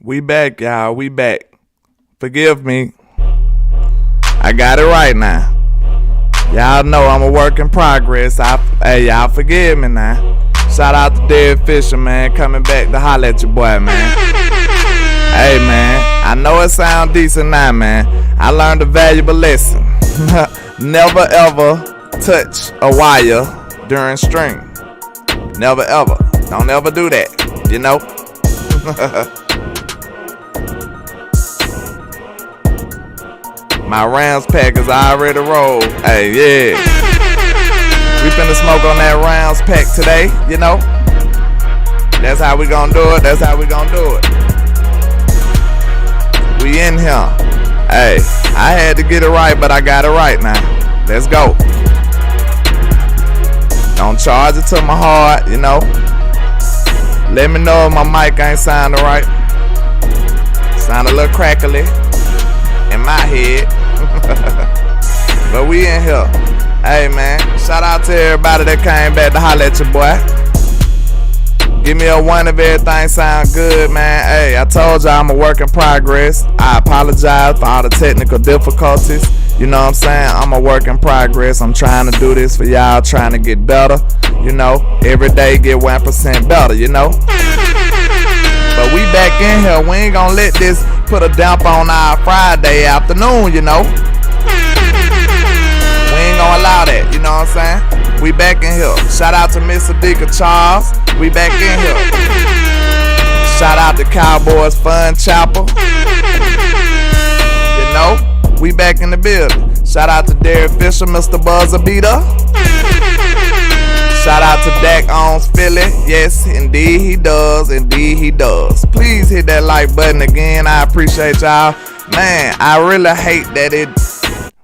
We back, y'all. We back. Forgive me. I got it right now. Y'all know I'm a work in progress. Hey, y'all forgive me now. Shout out to Dead Fisher, man, coming back to holler at your boy, man. Hey, man, I know it sound decent now, man. I learned a valuable lesson. Never ever touch a wire during string. Never ever. Don't ever do that, you know? My rounds pack is already rolled. Hey, yeah. We finna smoke on that rounds pack today, you know? That's how we gonna do it. That's how we gonna do it. We in here. Hey, I had to get it right, but I got it right now. Let's go. Don't charge it to my heart, you know? Let me know if my mic ain't sounding right. Sound a little crackly in my head. But we in here. Hey, man, shout out to everybody that came back to holler at your boy. Give me a one if everything sound good, man. Hey, I told y'all I'm a work in progress. I apologize for all the technical difficulties. You know what I'm saying? I'm a work in progress. I'm trying to do this for y'all, trying to get better. You know, every day get 1% better, you know? But we back in here. We ain't gonna let this put a damp on our Friday afternoon, you know? We ain't gonna allow that, you know what I'm saying? We back in here. Shout out to Mr. Deacon Charles. We back in here. Shout out to Cowboys Fun Chapel. You know, we back in the building. Shout out to Derek Fisher, Mr. Buzzer Beater. Shout out to Dak Owns Philly. Yes, indeed he does. Indeed he does. Please hit that like button again. I appreciate y'all. Man, I really hate that it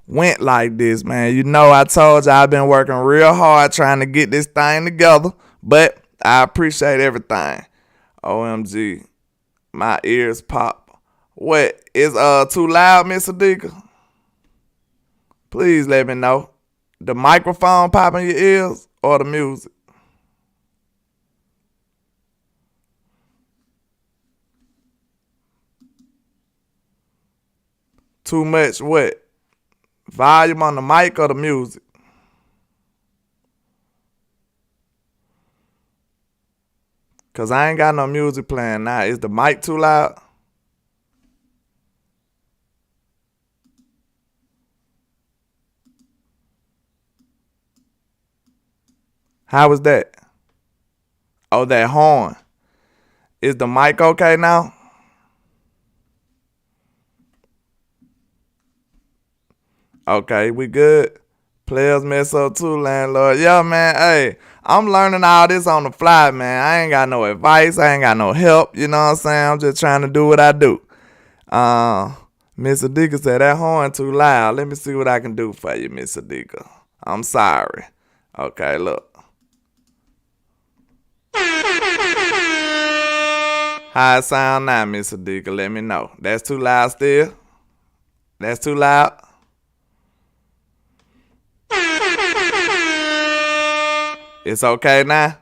went like this, man. You know, I told y'all I've been working real hard trying to get this thing together. But I appreciate everything. OMG. My ears pop. What? Is too loud, Mr. Deacon? Please let me know. The microphone popping your ears? Or the music? Too much what? Volume on the mic or the music? Cause I ain't got no music playing now. Is the mic too loud? How was that? Oh, that horn. Is the mic okay now? Okay, we good. Players mess up too, Landlord. Yeah, man, hey, I'm learning all this on the fly, man. I ain't got no advice. I ain't got no help. You know what I'm saying? I'm just trying to do what I do. Mr. Deacon said that horn too loud. Let me see what I can do for you, Mr. Deacon. I'm sorry. Okay, look. How it sound now, Mr. Deacon? Let me know. That's too loud still? That's too loud? It's okay now?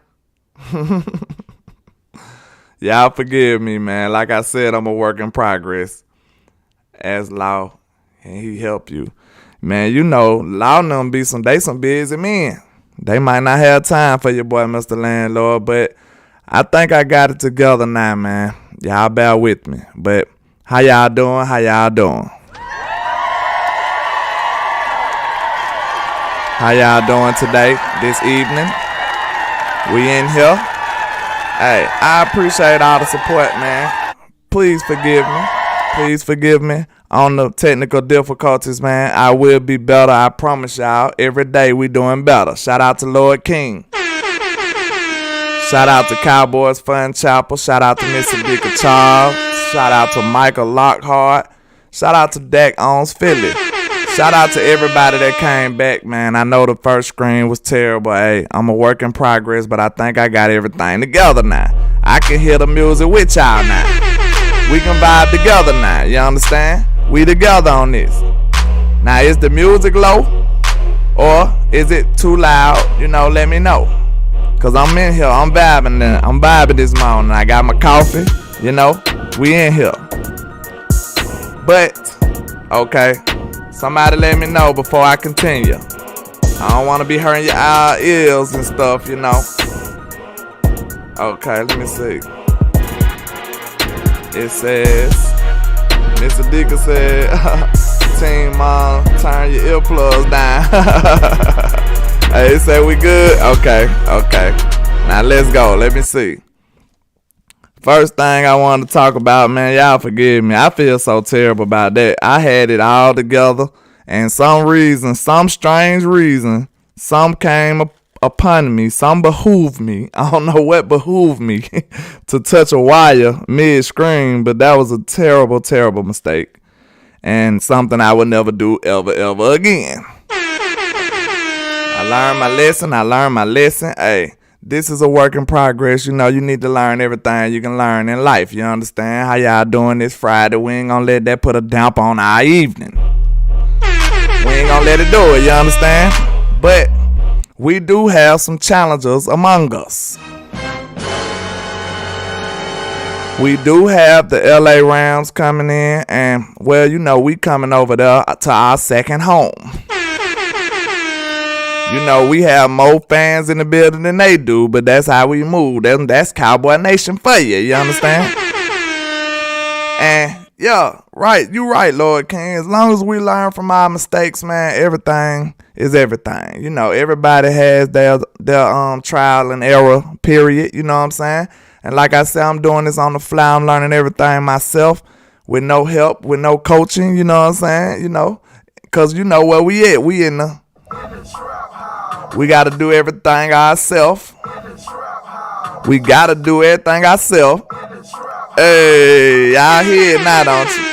Y'all forgive me, man. Like I said, I'm a work in progress. Ask Law, and he help you. Man, you know, Law and them they some busy men. They might not have time for your boy, Mr. Landlord, but I think I got it together now, man. Y'all bear with me. But how y'all doing? How y'all doing? How y'all doing today, this evening? We in here. Hey, I appreciate all the support, man. Please forgive me. Please forgive me on the technical difficulties, man. I will be better. I promise y'all. Every day we doing better. Shout out to Lord King. Shout out to Cowboys Fun Chapel. Shout out to Mr. Deacon Charles. Shout out to Michael Lockhart. Shout out to Dak Owns Philly. Shout out to everybody that came back, man. I know the first screen was terrible. Hey, I'm a work in progress, but I think I got everything together now. I can hear the music with y'all now. We can vibe together now. You understand? We together on this. Now, is the music low? Or is it too loud? You know, let me know. Cause I'm in here, I'm vibing this morning. I got my coffee, You know, we in here. But, okay, somebody let me know before I continue. I don't want to be hurting your ears and stuff, you know. Okay, let me see. It says, Mr. Dicker said, Team turn your earplugs down. Hey, it said we good? Okay. Now let's go. Let me see. First thing I want to talk about, man, y'all forgive me. I feel so terrible about that. I had it all together, and some strange reason, some came upon me, some behooved me. I don't know what behooved me to touch a wire mid-screen, but that was a terrible, terrible mistake. And something I would never do ever again. I learned my lesson. Hey, this is a work in progress. You know, you need to learn everything you can learn in life. You understand? How y'all doing this Friday? We ain't gonna let that put a damp on our evening. We ain't gonna let it do it, you understand? But we do have some challengers among us. We do have the LA Rams coming in, and, well, you know, we coming over there to our second home. You know, we have more fans in the building than they do, but that's how we move. That's Cowboy Nation for you, you understand? And, yeah, right, you right, Lord King. As long as we learn from our mistakes, man, everything is everything. You know, everybody has their trial and error, period, you know what I'm saying? And like I said, I'm doing this on the fly. I'm learning everything myself with no help, with no coaching, you know what I'm saying? You know, because you know where we at. We in the... We got to do everything ourselves. We got to do everything ourselves. Hey, y'all hear it now, don't you?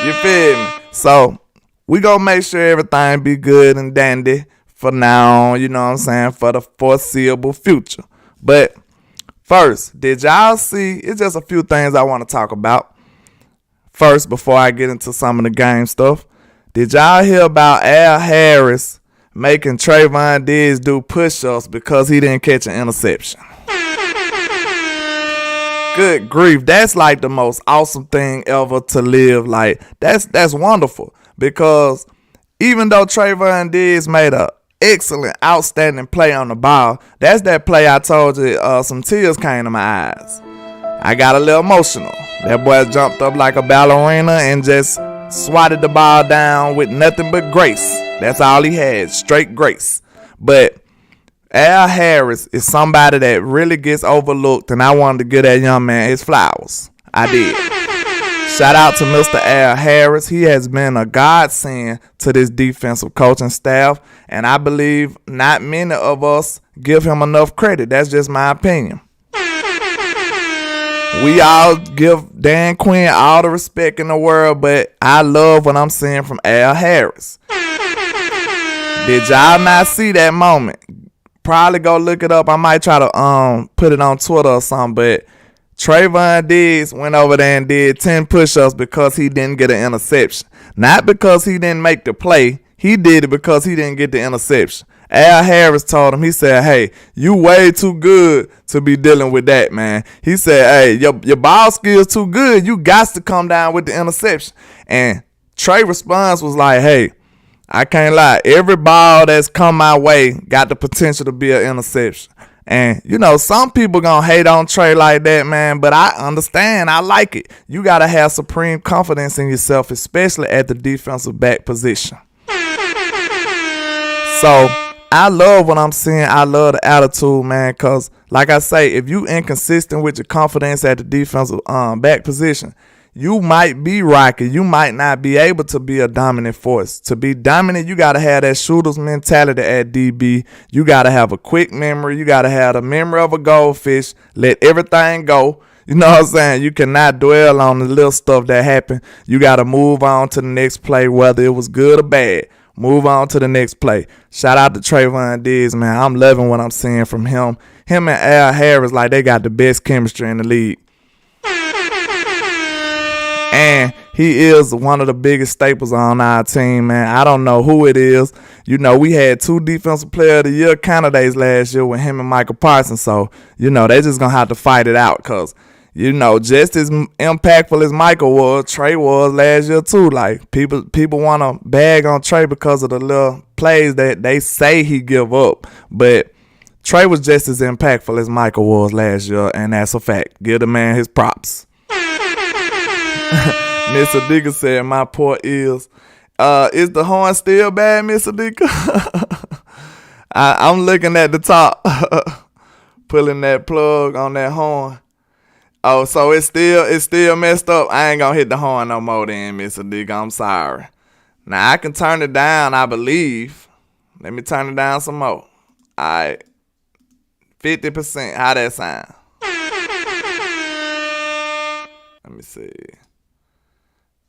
You feel me? So, we going to make sure everything be good and dandy for now, you know what I'm saying, for the foreseeable future. But first, did y'all see, it's just a few things I want to talk about. First, before I get into some of the game stuff, did y'all hear about Al Harris making Trayvon Diggs do push-ups because he didn't catch an interception? Good grief, that's like the most awesome thing ever to live. Like, that's wonderful, because even though Trayvon Diggs made a excellent, outstanding play on the ball, that's that play I told you some tears came to my eyes. I got a little emotional. That boy jumped up like a ballerina and just swatted the ball down with nothing but grace. That's all he had, straight grace. But Al Harris is somebody that really gets overlooked, and I wanted to give that young man his flowers. I did. Shout out to Mr. Al Harris. He has been a godsend to this defensive coaching staff, and I believe not many of us give him enough credit. That's just my opinion. We all give Dan Quinn all the respect in the world, but I love what I'm seeing from Al Harris. Did y'all not see that moment? Probably go look it up. I might try to put it on Twitter or something, but Trayvon Diggs went over there and did 10 push-ups because he didn't get an interception. Not because he didn't make the play. He did it because he didn't get the interception. Al Harris told him, he said, hey, you way too good to be dealing with that, man. He said, hey, your ball skills too good. You got to come down with the interception. And Trey's response was like, hey, I can't lie. Every ball that's come my way got the potential to be an interception. And, you know, some people going to hate on Trey like that, man, but I understand. I like it. You got to have supreme confidence in yourself, especially at the defensive back position. So, I love what I'm seeing. I love the attitude, man, because, like I say, if you inconsistent with your confidence at the defensive back position, you might be rocky. You might not be able to be a dominant force. To be dominant, you got to have that shooter's mentality at DB. You got to have a quick memory. You got to have the memory of a goldfish. Let everything go. You know what I'm saying? You cannot dwell on the little stuff that happened. You got to move on to the next play, whether it was good or bad. Move on to the next play. Shout out to Trayvon Diggs, man. I'm loving what I'm seeing from him. Him and Al Harris, like, they got the best chemistry in the league. And he is one of the biggest staples on our team, man. I don't know who it is. You know, we had 2 Defensive Player of the Year candidates last year with him and Michael Parsons. So, you know, they just going to have to fight it out because, you know, just as impactful as Michael was, Trey was last year too. Like people want to bag on Trey because of the little plays that they say he give up, but Trey was just as impactful as Michael was last year, and that's a fact. Give the man his props. Miss Adika said, "My poor ears. Is the horn still bad, Miss Adika?" I'm looking at the top, pulling that plug on that horn. Oh, so it's still messed up. I ain't gonna hit the horn no more then, Miss Adika. I'm sorry. Now I can turn it down, I believe. Let me turn it down some more. Alright. 50%. How that sound? Let me see.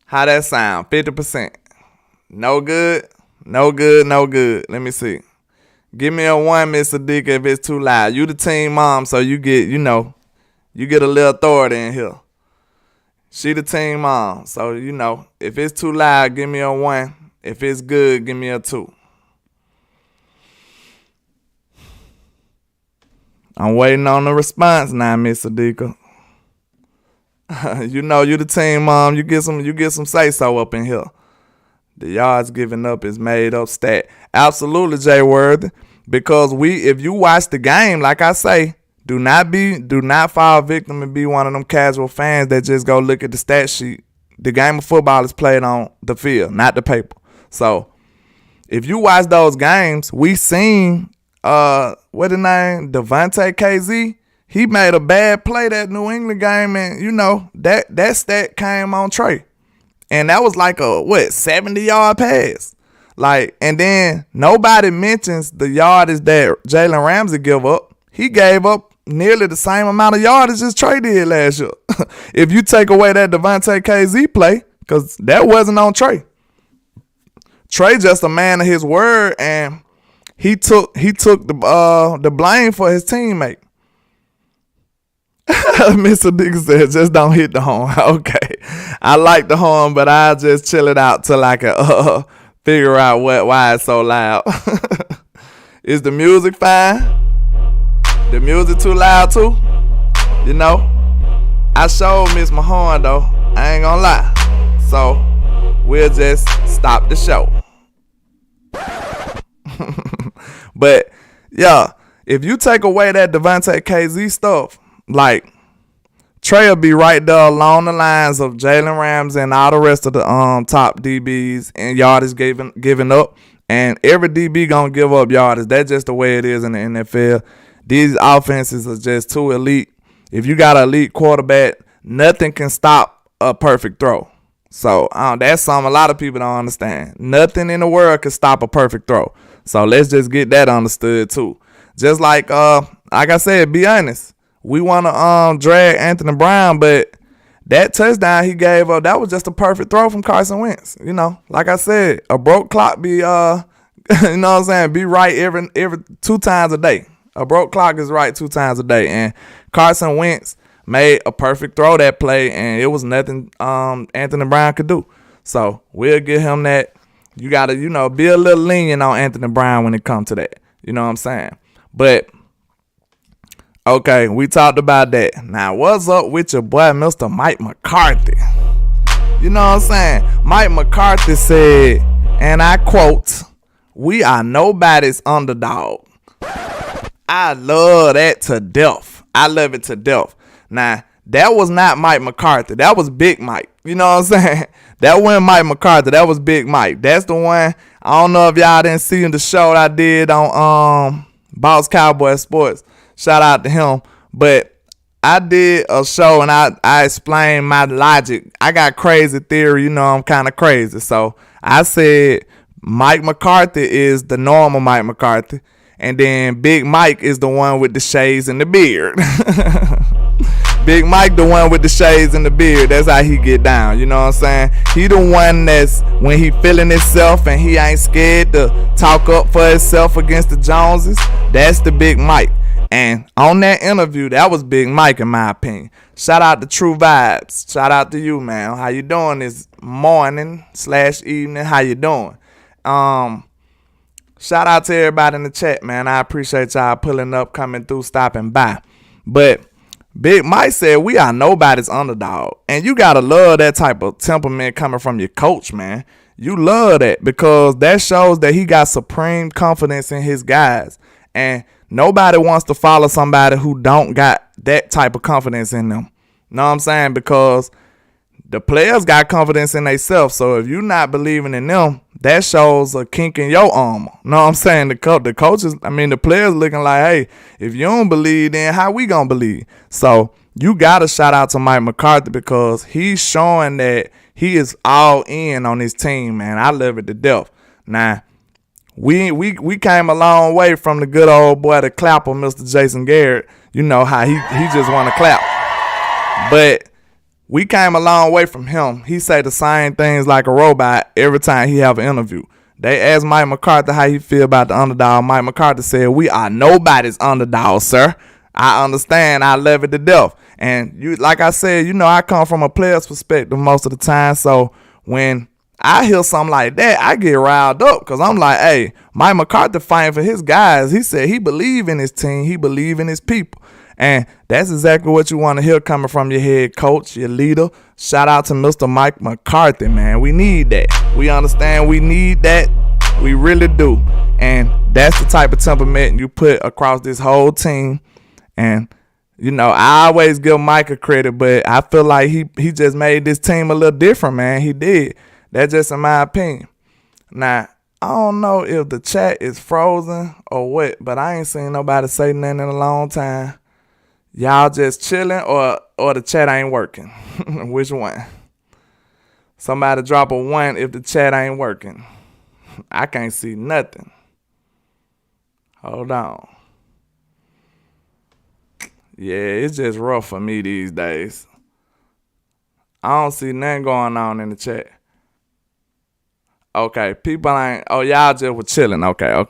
How that sound? 50%. No good? No good, no good. Let me see. Give me a 1, Miss Adika, if it's too loud. You the team mom, so you get, you know, you get a little authority in here. She the team mom, so, you know, if it's too loud, give me a 1. If it's good, give me a 2. I'm waiting on the response now, Miss Adika. You know you the team mom. You get some say so up in here. The yards given up is made up stat. Absolutely, Jay Worthy. Because if you watch the game, like I say, do not fall victim and be one of them casual fans that just go look at the stat sheet. The game of football is played on the field, not the paper. So if you watch those games, we seen what the name? Devontae KZ. He made a bad play that New England game, and you know, that stat came on Trey. And that was like a 70-yard pass. Like, and then nobody mentions the yardage that Jalen Ramsey give up. He gave up nearly the same amount of yardage as Trey did last year. If you take away that Devontae KZ play, because that wasn't on Trey. Trey just a man of his word, and he took the blame for his teammate. Mr. Dick said, just don't hit the horn. Okay. I like the horn, but I'll just chill it out till I can figure out why it's so loud. Is the music fine? The music too loud too? You know? I sure miss my horn though. I ain't gonna lie. So we'll just stop the show. But yeah, if you take away that Devontae KZ stuff, like Trey will be right there along the lines of Jalen Ramsey and all the rest of the top DBs and yardage giving up. And every DB gonna give up yardage. That's just the way it is in the NFL. These offenses are just too elite. If you got an elite quarterback, nothing can stop a perfect throw. So that's something a lot of people don't understand. Nothing in the world can stop a perfect throw. So let's just get that understood too. Just like I said, be honest. We want to drag Anthony Brown, but that touchdown he gave up, that was just a perfect throw from Carson Wentz. You know, like I said, a broke clock be you know what I'm saying, be right every 2 times a day. A broke clock is right 2 times a day, and Carson Wentz made a perfect throw that play, and it was nothing Anthony Brown could do. So we'll give him that. You gotta, you know, be a little lenient on Anthony Brown when it comes to that. You know what I'm saying? But okay, we talked about that. Now, what's up with your boy, Mr. Mike McCarthy? You know what I'm saying? Mike McCarthy said, and I quote, "We are nobody's underdog." I love that to death. I love it to death. Now, that was not Mike McCarthy. That was Big Mike. You know what I'm saying? That wasn't Mike McCarthy. That was Big Mike. That's the one. I don't know if y'all didn't see the show I did on Dallas Cowboys Sports. Shout out to him. But I did a show and I explained my logic. I got crazy theory. You know, I'm kind of crazy. So I said Mike McCarthy is the normal Mike McCarthy. And then Big Mike is the one with the shades and the beard. Big Mike, the one with the shades and the beard. That's how he get down. You know what I'm saying? He the one that's when he feeling himself and he ain't scared to talk up for himself against the Joneses. That's the Big Mike. And on that interview, that was Big Mike in my opinion. Shout out to True Vibes. Shout out to you, man. How you doing this morning/evening? How you doing? Shout out to everybody in the chat, man. I appreciate y'all pulling up, coming through, stopping by. But Big Mike said we are nobody's underdog. And you gotta love that type of temperament coming from your coach, man. You love that because that shows that he got supreme confidence in his guys. And nobody wants to follow somebody who don't got that type of confidence in them. Know what I'm saying? Because the players got confidence in themselves. So if you're not believing in them, that shows a kink in your armor. Know what I'm saying? The coaches, the players looking like, hey, if you don't believe, then how we gonna believe? So you gotta shout out to Mike McCarthy because he's showing that he is all in on his team, man. I love it to death. Now, we came a long way from the good old boy, the clapper, Mr. Jason Garrett. You know how he just want to clap. But we came a long way from him. He say the same things like a robot every time he have an interview. They asked Mike McCarthy how he feel about the underdog. Mike McCarthy said, we are nobody's underdog, sir. I understand. I love it to death. And you, like I said, I come from a player's perspective most of the time. So when I hear something like that, I get riled up because I'm like, hey, Mike McCarthy fighting for his guys. He said he believe in his team. He believe in his people. And that's exactly what you want to hear coming from your head coach, your leader. Shout out to Mr. Mike McCarthy, man. We need that. We understand we need that. We really do. And that's the type of temperament you put across this whole team. And, I always give Mike a credit, but I feel like he just made this team a little different, man. He did. That's just in my opinion. Now, I don't know if the chat is frozen or what, but I ain't seen nobody say nothing in a long time. Y'all just chilling or the chat ain't working? Which one? Somebody drop a 1 if the chat ain't working. I can't see nothing. Hold on. Yeah, it's just rough for me these days. I don't see nothing going on in the chat. Okay, people ain't. Oh, y'all just were chilling. Okay. All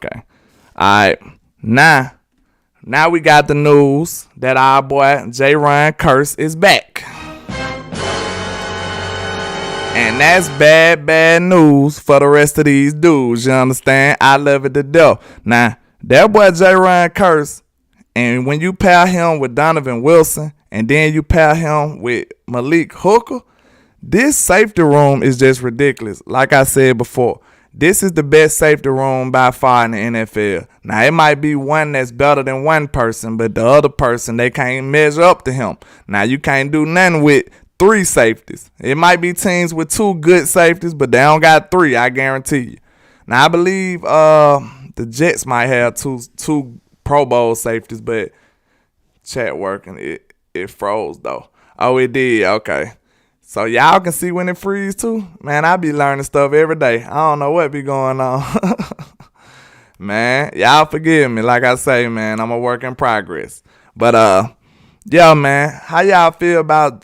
right. Now we got the news that our boy J-Ron Curse is back. And that's bad news for the rest of these dudes, you understand? I love it to death. Now, that boy J-Ron Curse, and when you pair him with Donovan Wilson, and then you pair him with Malik Hooker, this safety room is just ridiculous. Like I said before, this is the best safety room by far in the NFL. Now, it might be one that's better than one person, but the other person, they can't measure up to him. Now, you can't do nothing with 3 safeties. It might be teams with 2 good safeties, but they don't got 3, I guarantee you. Now, I believe the Jets might have two Pro Bowl safeties, but chat working. It froze, though. Oh, it did. Okay. So y'all can see when it freezes too. Man, I be learning stuff every day. I don't know what be going on. Man, y'all forgive me. Like I say, man, I'm a work in progress. But yeah, man, how y'all feel about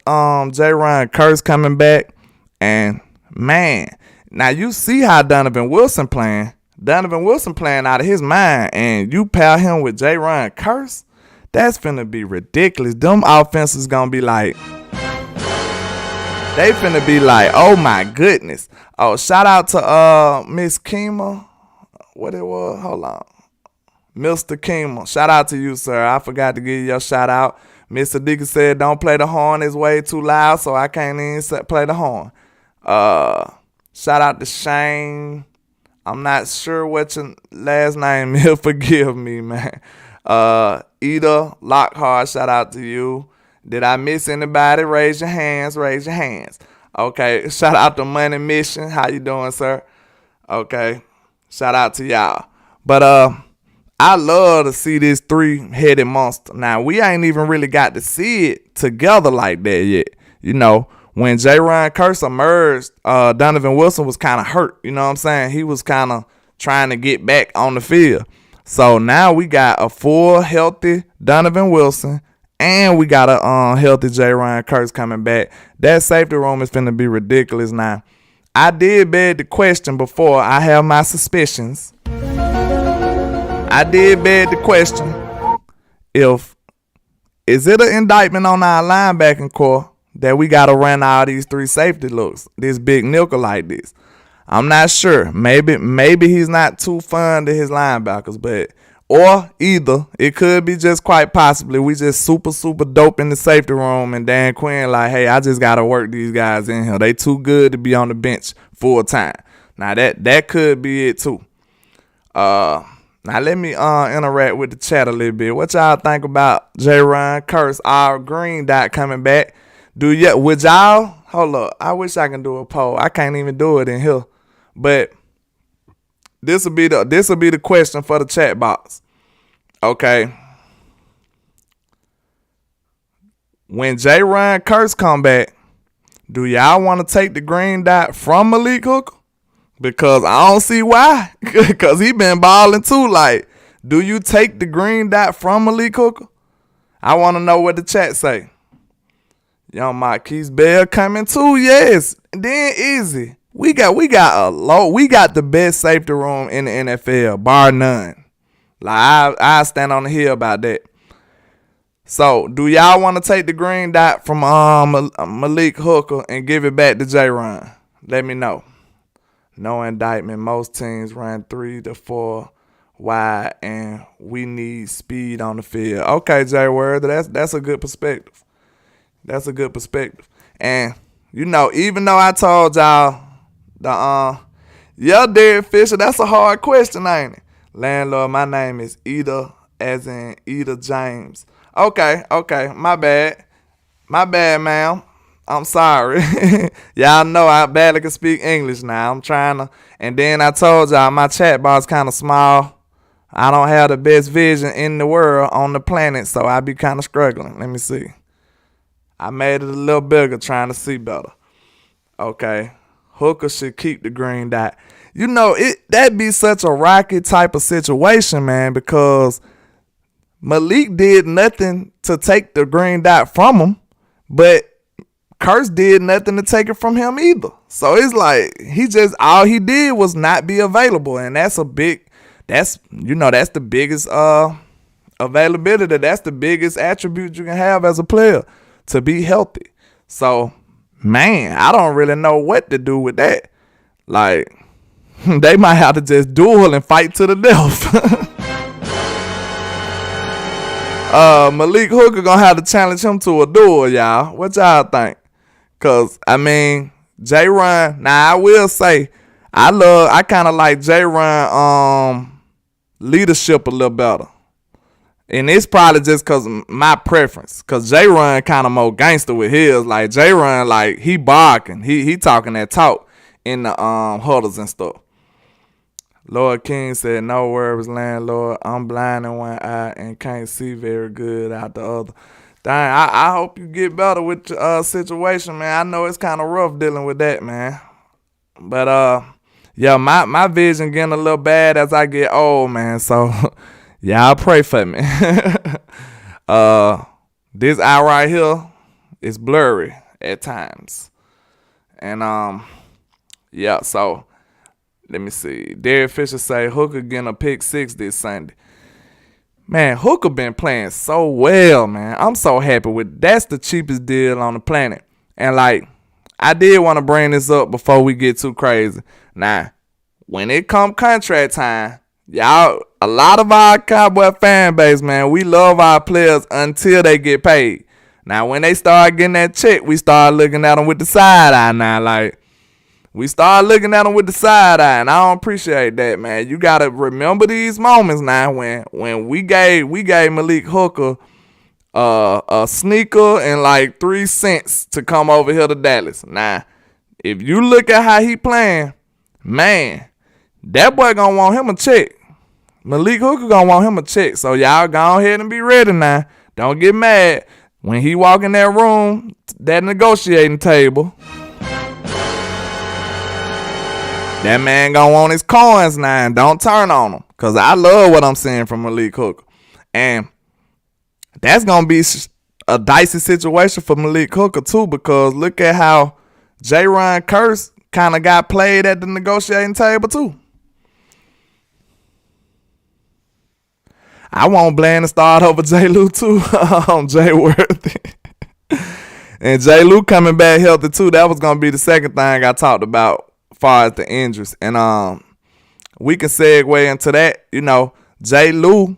J-Ron Curse coming back? And man, now you see how Donovan Wilson playing. Donovan Wilson playing out of his mind, and you pair him with J-Ron Curse. That's finna be ridiculous. Them offenses gonna be like. They finna be like, oh my goodness. Oh, shout out to Miss Kima. What it was? Hold on. Mr. Kima. Shout out to you, sir. I forgot to give you your shout out. Mr. Dickey said don't play the horn. It's way too loud, so I can't even play the horn. Shout out to Shane. I'm not sure what your last name is. Forgive me, man. Ida Lockhart, shout out to you. Did I miss anybody? Raise your hands. Okay. Shout out to Money Mission. How you doing, sir? Okay. Shout out to y'all. But I love to see this 3-headed monster. Now, we ain't even really got to see it together like that yet. When J-Ron Curse emerged, Donovan Wilson was kind of hurt. You know what I'm saying? He was kind of trying to get back on the field. So now we got a full, healthy Donovan Wilson. And we got a healthy J-Ron Curse coming back. That safety room is finna be ridiculous now. I did beg the question before. I have my suspicions. I did beg the question. Is it an indictment on our linebacking core that we got to run all these 3 safety looks, this big nickel like this? I'm not sure. Maybe he's not too fond of his linebackers, but Or either, it could be just quite possibly we just super, super dope in the safety room and Dan Quinn like, hey, I just got to work these guys in here. They too good to be on the bench full time. Now, that could be it too. Now, let me interact with the chat a little bit. What y'all think about J-Ron Curse, our green dot coming back? Would y'all, hold up, I wish I can do a poll. I can't even do it in here. But this will be the question for the chat box. Okay. When J-Ron Curse come back, do y'all want to take the green dot from Malik Hooker? Because I don't see why. Because he been balling too. Like, do you take the green dot from Malik Hooker? I want to know what the chat say. Young Marquise Bell coming too, yes. And then easy. We got the best safety room in the NFL, bar none. Like I stand on the hill about that. So, do y'all want to take the green dot from Malik Hooker and give it back to J-Ron? Let me know. No indictment. Most teams run 3 to 4 wide, and we need speed on the field. Okay, Jay Word, that's a good perspective. That's a good perspective. And even though I told y'all Derek Fisher, that's a hard question, ain't it? Landlord, my name is Ida, as in Ida James. Okay, my bad, ma'am. I'm sorry. Y'all know I barely can speak English now. I'm trying to, and then I told y'all my chat box kind of small. I don't have the best vision in the world on the planet, so I be kind of struggling. Let me see. I made it a little bigger trying to see better. Okay. Hooker should keep the green dot. That'd be such a rocky type of situation, man, because Malik did nothing to take the green dot from him, but Curse did nothing to take it from him either. So it's like all he did was not be available, and that's the biggest availability. That's the biggest attribute you can have as a player, to be healthy. So, man, I don't really know what to do with that. Like, they might have to just duel and fight to the death. Malik Hooker gonna have to challenge him to a duel, y'all. What y'all think? Cause J-Ron. Now I will say, I kind of like J-Ron leadership a little better, and it's probably just cause my preference. Cause J-Ron kind of more gangster with his. Like J-Ron, like he barking, he talking that talk in the huddles and stuff. Lord King said, no worries, Landlord. I'm blind in one eye and can't see very good out the other. Dang, I hope you get better with your situation, man. I know it's kind of rough dealing with that, man. But, yeah, my vision getting a little bad as I get old, man. So, y'all pray for me. This eye right here is blurry at times. And, yeah, so, let me see. Derek Fisher say Hooker getting a pick 6 this Sunday. Man, Hooker been playing so well, man. I'm so happy with that's the cheapest deal on the planet. And like, I did want to bring this up before we get too crazy. Now, when it come contract time, y'all, a lot of our Cowboy fan base, man, we love our players until they get paid. Now, when they start getting that check, we start looking at them with the side eye now. Like, we start looking at them with the side eye, and I don't appreciate that, man. You got to remember these moments now when we gave Malik Hooker a sneaker and like 3 cents to come over here to Dallas. Now, if you look at how he playing, man, that boy gonna want him a check. Malik Hooker gonna want him a check. So y'all go ahead and be ready now. Don't get mad when he walk in that room, that negotiating table. That man gonna want his coins now, and don't turn on him. Because I love what I'm seeing from Malik Hooker. And that's gonna be a dicey situation for Malik Hooker too, because look at how J-Ron Curse kind of got played at the negotiating table too. I want Bland to start over J. Lou too. Jay Worthy. And J. Lou coming back healthy too. That was gonna be the second thing I talked about as far as the injuries. And we can segue into that. J. Lou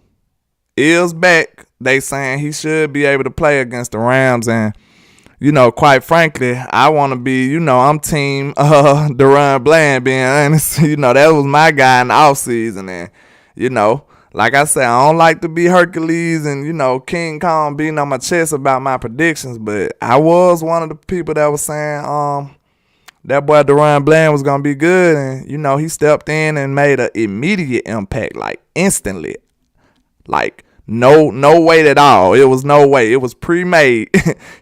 is back. They saying he should be able to play against the Rams, and quite frankly, I want to be, I'm team Deron Bland, being honest. That was my guy in the offseason, and like I said, I don't like to be Hercules and King Kong beating on my chest about my predictions, but I was one of the people that was saying that boy Deron Bland was gonna be good, and he stepped in and made an immediate impact, like instantly, like no wait at all. It was no way. It was pre-made.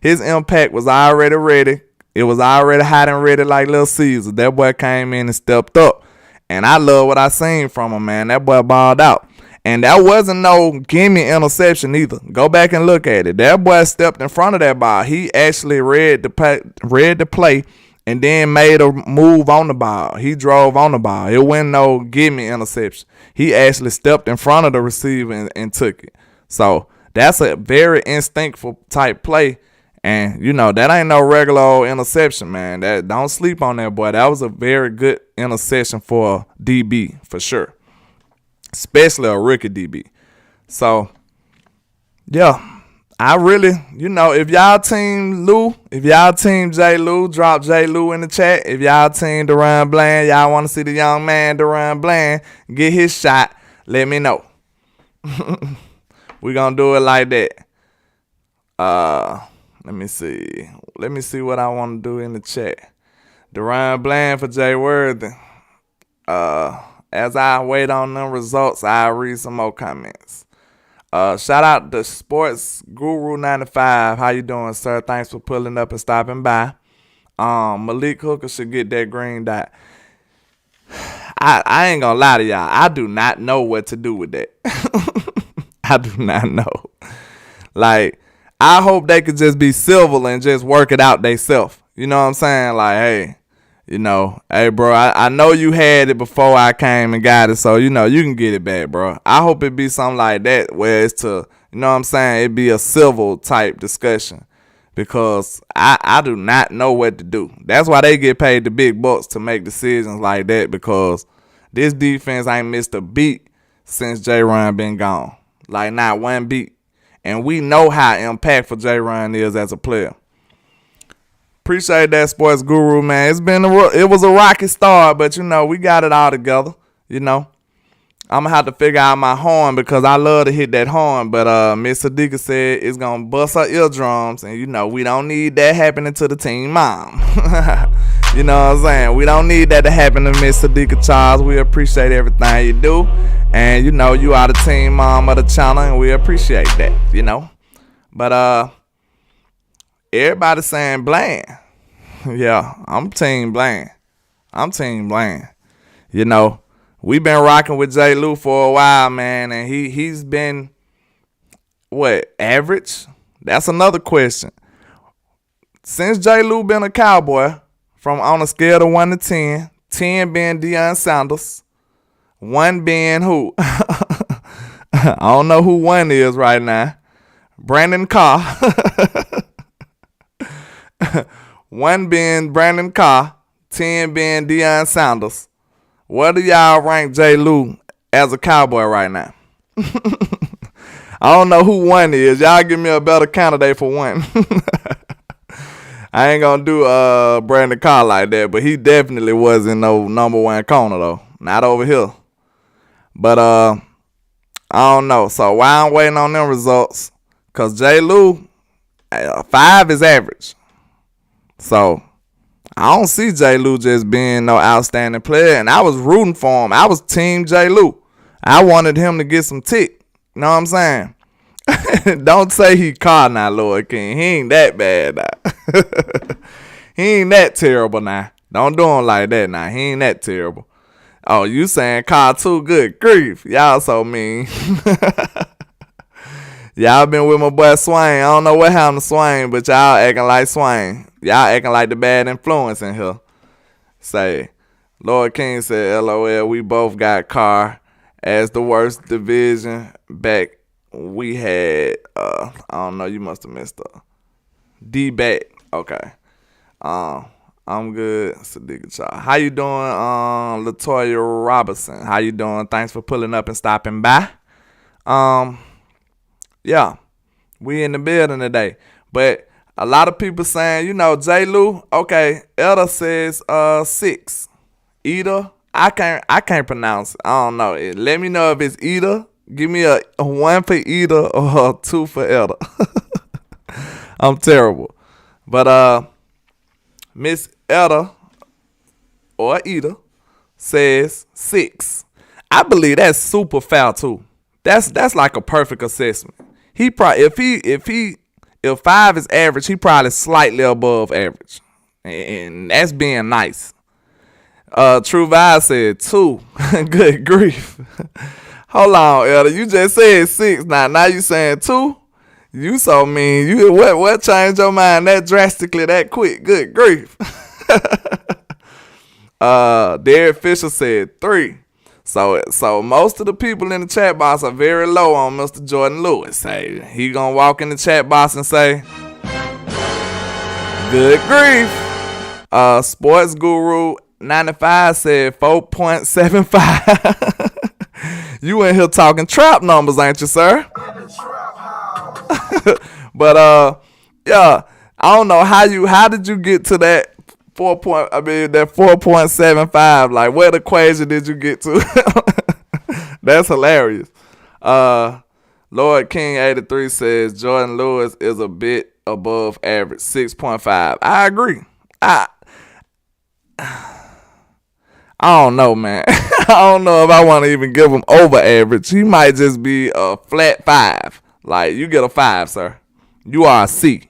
His impact was already ready. It was already hot and ready like Little Caesar. That boy came in and stepped up, and I love what I seen from him, man. That boy balled out. And that wasn't no gimme interception either. Go back and look at it. That boy stepped in front of that ball. He actually read the play and then made a move on the ball. He drove on the ball. It wasn't no gimme interception. He actually stepped in front of the receiver and took it. So that's a very instinctful type play. And, that ain't no regular old interception, man. Don't sleep on that boy. That was a very good interception for a DB, for sure. Especially a rookie DB. So, yeah, I really, if y'all team Lou, if y'all team J. Lou, drop J. Lou in the chat. If y'all team Deron Bland, y'all want to see the young man Deron Bland get his shot, let me know. We're going to do it like that. Let me see. Let me see what I want to do in the chat. Deron Bland for Jay Worthy. As I wait on them results, I'll read some more comments. Shout out to Sports Guru 95. How you doing, sir? Thanks for pulling up and stopping by. Malik Hooker should get that green dot. I ain't gonna lie to y'all. I do not know what to do with that. I do not know. Like, I hope they could just be civil and just work it out themselves. You know what I'm saying? Like, hey. Hey, bro, I know you had it before I came and got it, so, you can get it back, bro. I hope it be something like that where it's to, you know what I'm saying, it be a civil type discussion because I do not know what to do. That's why they get paid the big bucks to make decisions like that because this defense ain't missed a beat since J-Ron been gone. Like, not one beat. And we know how impactful J-Ron is as a player. Appreciate that, Sports Guru, man. It was a rocky start, but we got it all together. I'm gonna have to figure out my horn because I love to hit that horn. But Miss Sadiqa said it's gonna bust her eardrums, and we don't need that happening to the team mom. You know what I'm saying? We don't need that to happen to Miss Sadiqa Charles. We appreciate everything you do, and you are the team mom of the channel, and we appreciate that. But everybody saying Bland. Yeah, I'm team Bland. We've been rocking with J. Lou for a while, man, and he's been, average? That's another question. Since J. Lou been a Cowboy, from on a scale of 1 to 10, 10 being Deion Sanders, 1 being who? I don't know who 1 is right now. Brandon Carr. 1 being Brandon Carr, 10 being Deion Sanders. What do y'all rank J. Lou as a Cowboy right now? I don't know who 1 is. Y'all give me a better candidate for 1. I ain't gonna do Brandon Carr like that, but he definitely wasn't no number 1 corner though. Not over here. But I don't know. So while I'm waiting on them results, cause J. Lou 5 is average. So, I don't see J. Lou just being no outstanding player. And I was rooting for him. I was team J. Lou. I wanted him to get some tick. You know what I'm saying? Don't say he caught now, Lord King. He ain't that bad now. He ain't that terrible now. Don't do him like that now. He ain't that terrible. Oh, you saying Carr too? Good grief. Y'all so mean. Y'all been with my boy Swain. I don't know what happened to Swain, but y'all acting like Swain. Y'all acting like the bad influence in here. Say, Lord King said, LOL, we both got Carr as the worst division back we had. I don't know, you must have messed up. D-back. Okay. I'm good. Sadiqa Child. How you doing, Latoya Robinson? How you doing? Thanks for pulling up and stopping by. Yeah, we in the building today. But a lot of people saying, J. Lou, okay, Elder says 6. Eda, I can't pronounce it. I don't know. Let me know if it's Eda. Give me a 1 for Eda or a 2 for Elder. I'm terrible. But Miss Elder or Eda says 6. I believe that's super foul too. That's like a perfect assessment. He probably if 5 is average, he probably slightly above average, and that's being nice. True Vibe said 2. Good grief. Hold on, Elder. You just said 6. Now you saying 2? You so mean. You what changed your mind that drastically that quick? Good grief. Derek Fisher said 3. So most of the people in the chat box are very low on Mr. Jordan Lewis. Say he gonna walk in the chat box and say, "Good grief." Sports Guru 95 said 4.75. You in here talking trap numbers, ain't you, sir? But yeah, I don't know how did you get to that 4.75? Like, what equation did you get to? That's hilarious. Lord King 83 says Jordan Lewis is a bit above average, 6.5. I agree. I don't know, man. I don't know if I want to even give him over average. He might just be a flat 5. Like, you get a 5, sir. You are a C.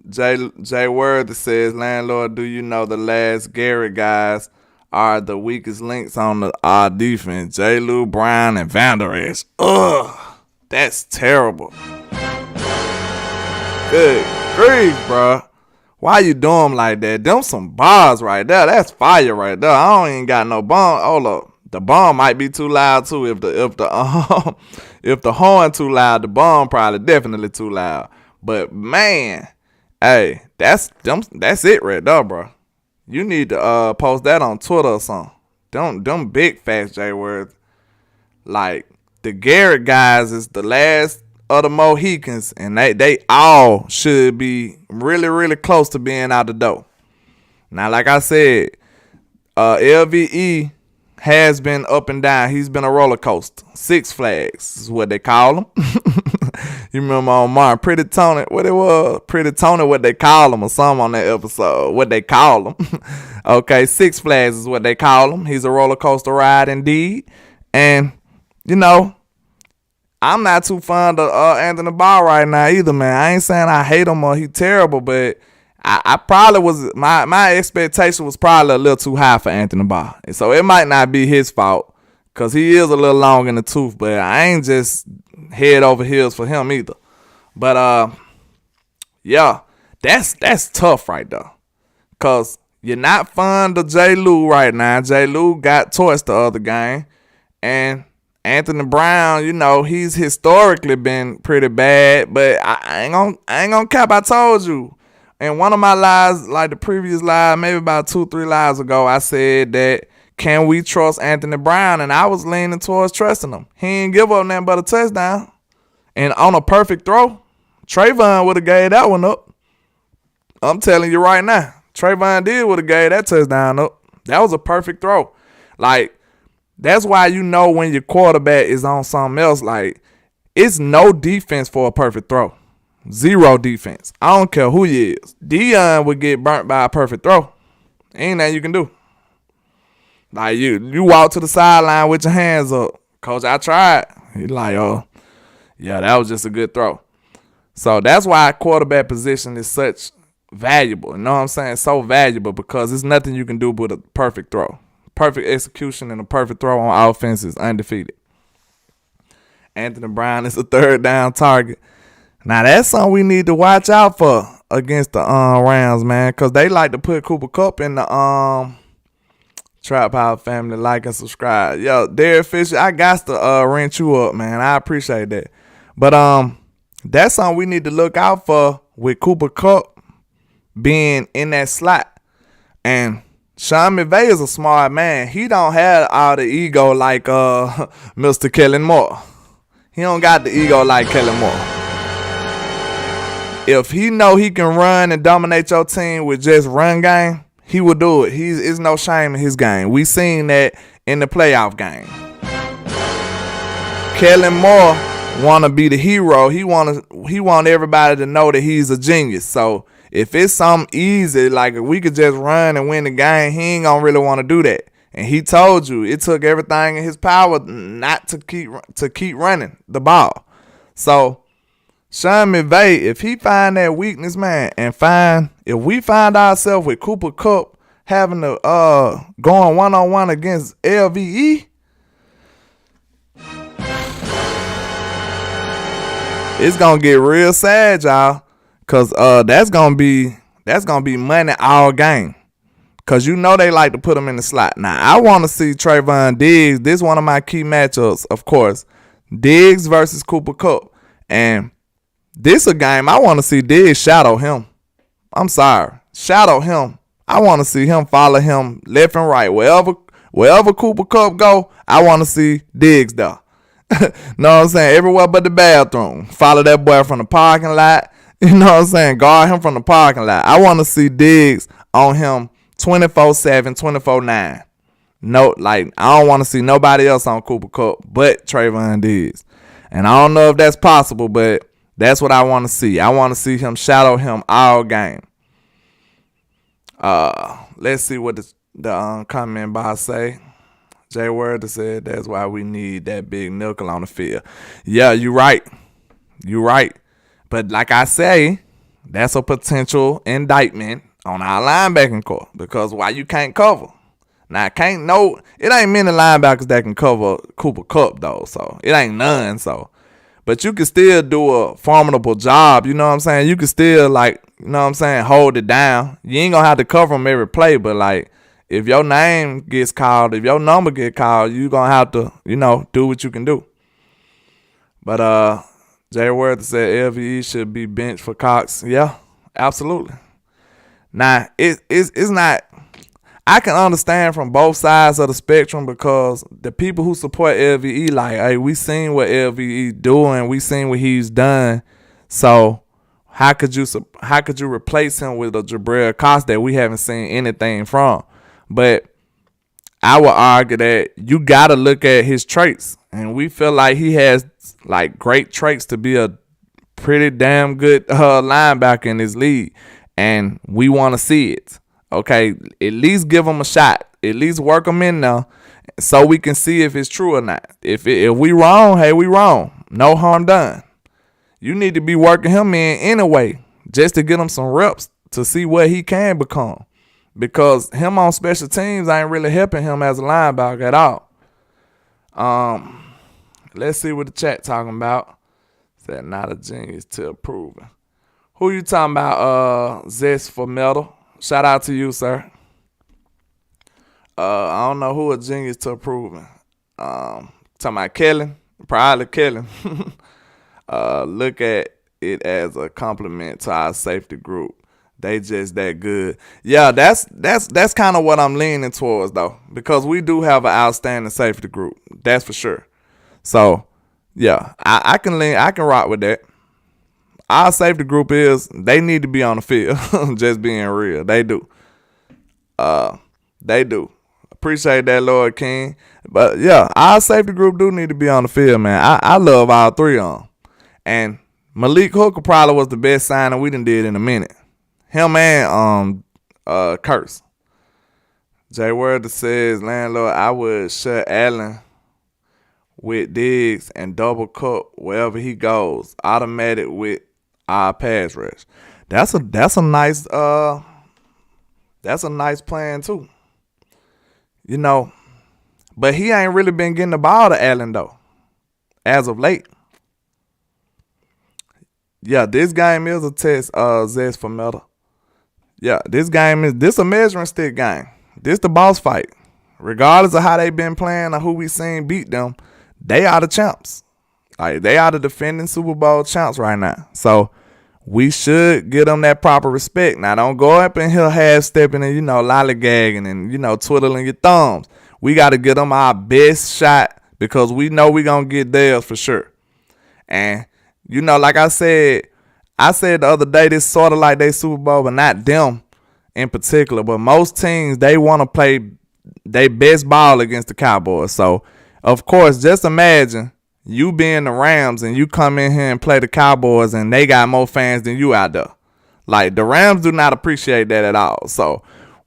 Jay Word says, Landlord, do you know the last Gary guys are the weakest links on our defense? J. Lou, Brown, and Van Der Esch. Ugh, that's terrible. Good grief, bro. Why you do them like that? Them some bars right there. That's fire right there. I don't even got no bomb. Hold up. The bomb might be too loud too. If the horn too loud, the bomb probably definitely too loud. But man, hey, that's it right there, bro. You need to post that on Twitter or something. Them big facts, J Words. Like, the Garrett guys is the last of the Mohicans, and they all should be really, really close to being out the door. Now, like I said, LVE has been up and down. He's been a roller coaster. 6 Flags is what they call him. You remember on Martin, Pretty Tony, what it was? Pretty Tony, what they call him, or something on that episode. What they call him. Okay, 6 Flags is what they call him. He's a roller coaster ride indeed. And, I'm not too fond of Anthony Barr right now either, man. I ain't saying I hate him or he terrible, but I probably was, my expectation was probably a little too high for Anthony Barr. And so it might not be his fault, because he is a little long in the tooth, but I ain't just head over heels for him either. But yeah, that's tough right there, because you're not fond of J. Lou right now. J. Lou got torched the other game, and Anthony Brown, he's historically been pretty bad, but I ain't gonna cap. I told you in one of my lives, like the previous live, maybe about 2-3 lives ago, I said that, can we trust Anthony Brown? And I was leaning towards trusting him. He ain't give up nothing but a touchdown. And on a perfect throw, Trayvon would have gave that one up. I'm telling you right now, Trayvon would have gave that touchdown up. That was a perfect throw. Like, that's why when your quarterback is on something else, like, it's no defense for a perfect throw. 0 defense. I don't care who he is. Dion would get burnt by a perfect throw. Ain't nothing you can do. Like, you walk to the sideline with your hands up. Coach, I tried. He like, oh, yeah, that was just a good throw. So that's why quarterback position is such valuable. You know what I'm saying? So valuable, because there's nothing you can do but a perfect throw. Perfect execution and a perfect throw on offense is undefeated. Anthony Brown is a 3rd down target. Now, that's something we need to watch out for against the Rams, man, because they like to put Cooper Kupp in the Trap House family. Like and subscribe. Yo, Derek Fisher, I got to rent you up, man. I appreciate that. But that's something we need to look out for with Cooper Kupp being in that slot. And Sean McVay is a smart man. He don't have all the ego like Mr. Kellen Moore. He don't got the ego like Kellen Moore. If he know he can run and dominate your team with just run game, he will do it. It's no shame in his game. We seen that in the playoff game. Kellen Moore want to be the hero. He want everybody to know that he's a genius. So if it's something easy, like if we could just run and win the game, he ain't gonna really want to do that. And he told you it took everything in his power not to keep running the ball. So Sean McVay, if he find that weakness, man, if we find ourselves with Cooper Kupp having to going one-on-one against LVE, it's gonna get real sad, y'all. Cause that's gonna be money all game. Cause you know they like to put him in the slot. Now I want to see Trayvon Diggs. This is one of my key matchups, of course. Diggs versus Cooper Kupp. And this a game I want to see Diggs shadow him. I'm sorry. Shadow him. I want to see him follow him left and right. Wherever Cooper Kupp go, I want to see Diggs there. Know what I'm saying? Everywhere but the bathroom. Follow that boy from the parking lot. You know what I'm saying? Guard him from the parking lot. I want to see Diggs on him 24/7, 24/9. No, like I don't want to see nobody else on Cooper Kupp but Trayvon Diggs. And I don't know if that's possible, but that's what I want to see. I want to see him shadow him all game. Let's see what the comment box say. Jay Word said that's why we need that big nickel on the field. Yeah, you're right. You're right. But like I say, that's a potential indictment on our linebacking core because why you can't cover. Now, it ain't many linebackers that can cover Cooper Kupp, though, so it ain't none, so. But you can still do a formidable job, you know what I'm saying? You can still, like, you know what I'm saying, hold it down. You ain't going to have to cover them every play, but, like, if your name gets called, if your number get called, you going to have to, you know, do what you can do. But, Jay Worth said LVE should be benched for Cox. Yeah, absolutely. Now, it's not, I can understand from both sides of the spectrum because the people who support LVE, like, hey, we seen what LVE doing, we seen what he's done. So how could you replace him with a Jabril Cox that we haven't seen anything from? But I would argue that you got to look at his traits, and we feel like he has like great traits to be a pretty damn good linebacker in this league, and we want to see it. Okay, at least give him a shot. At least work him in there so we can see if it's true or not. If we wrong, hey, we wrong. No harm done. You need to be working him in anyway just to get him some reps to see what he can become. Because him on special teams ain't really helping him as a linebacker at all. Let's see what the chat talking about. Said not a genius till proven. Who you talking about? Zest for Metal. Shout out to you, sir. I don't know who a genius to proven. Talking about Kellen. Probably Kellen. Look at it as a compliment to our safety group. They just that good. Yeah, that's kind of what I'm leaning towards though, because we do have an outstanding safety group. That's for sure. So yeah, I can rock with that. Our safety group they need to be on the field. Just being real, they do. They do. Appreciate that, Lord King. But yeah, our safety group do need to be on the field, man. I love all three of them. And Malik Hooker probably was the best signing we done did in a minute. Him and Curse. Jay Word says, Landlord, I would shut Allen with Diggs and double Kupp wherever he goes. Automatic with our pass rush. That's a nice plan too. You know, but he ain't really been getting the ball to Allen though, as of late. Yeah, this game is a test, Zest for Meta. Yeah, this a measuring stick game. This the boss fight. Regardless of how they been playing or who we seen beat them, they are the champs. Like, they are the defending Super Bowl champs right now. So we should give them that proper respect. Now, don't go up in here half-stepping and, lollygagging and, twiddling your thumbs. We got to give them our best shot because we know we going to get theirs for sure. And, like I said the other day, this sort of like they Super Bowl, but not them in particular. But most teams, they want to play their best ball against the Cowboys. So, of course, just imagine you being the Rams and you come in here and play the Cowboys and they got more fans than you out there. Like, the Rams do not appreciate that at all. So,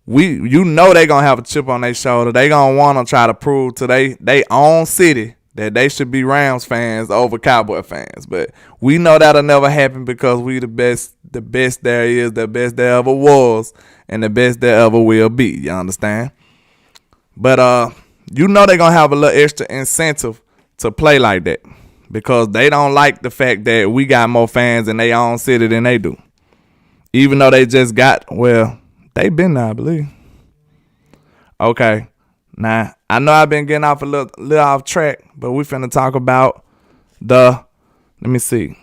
they going to have a chip on their shoulder. They going to want to try to prove to they own city that they should be Rams fans over Cowboy fans. But we know that'll never happen because we the best there is, the best there ever was, and the best there ever will be. You understand? But, they're going to have a little extra incentive to play like that because they don't like the fact that we got more fans in their own city than they do. Even though they just got, they been there, I believe. Okay. Now, I know I've been getting off a little off track, but we finna talk about let me see.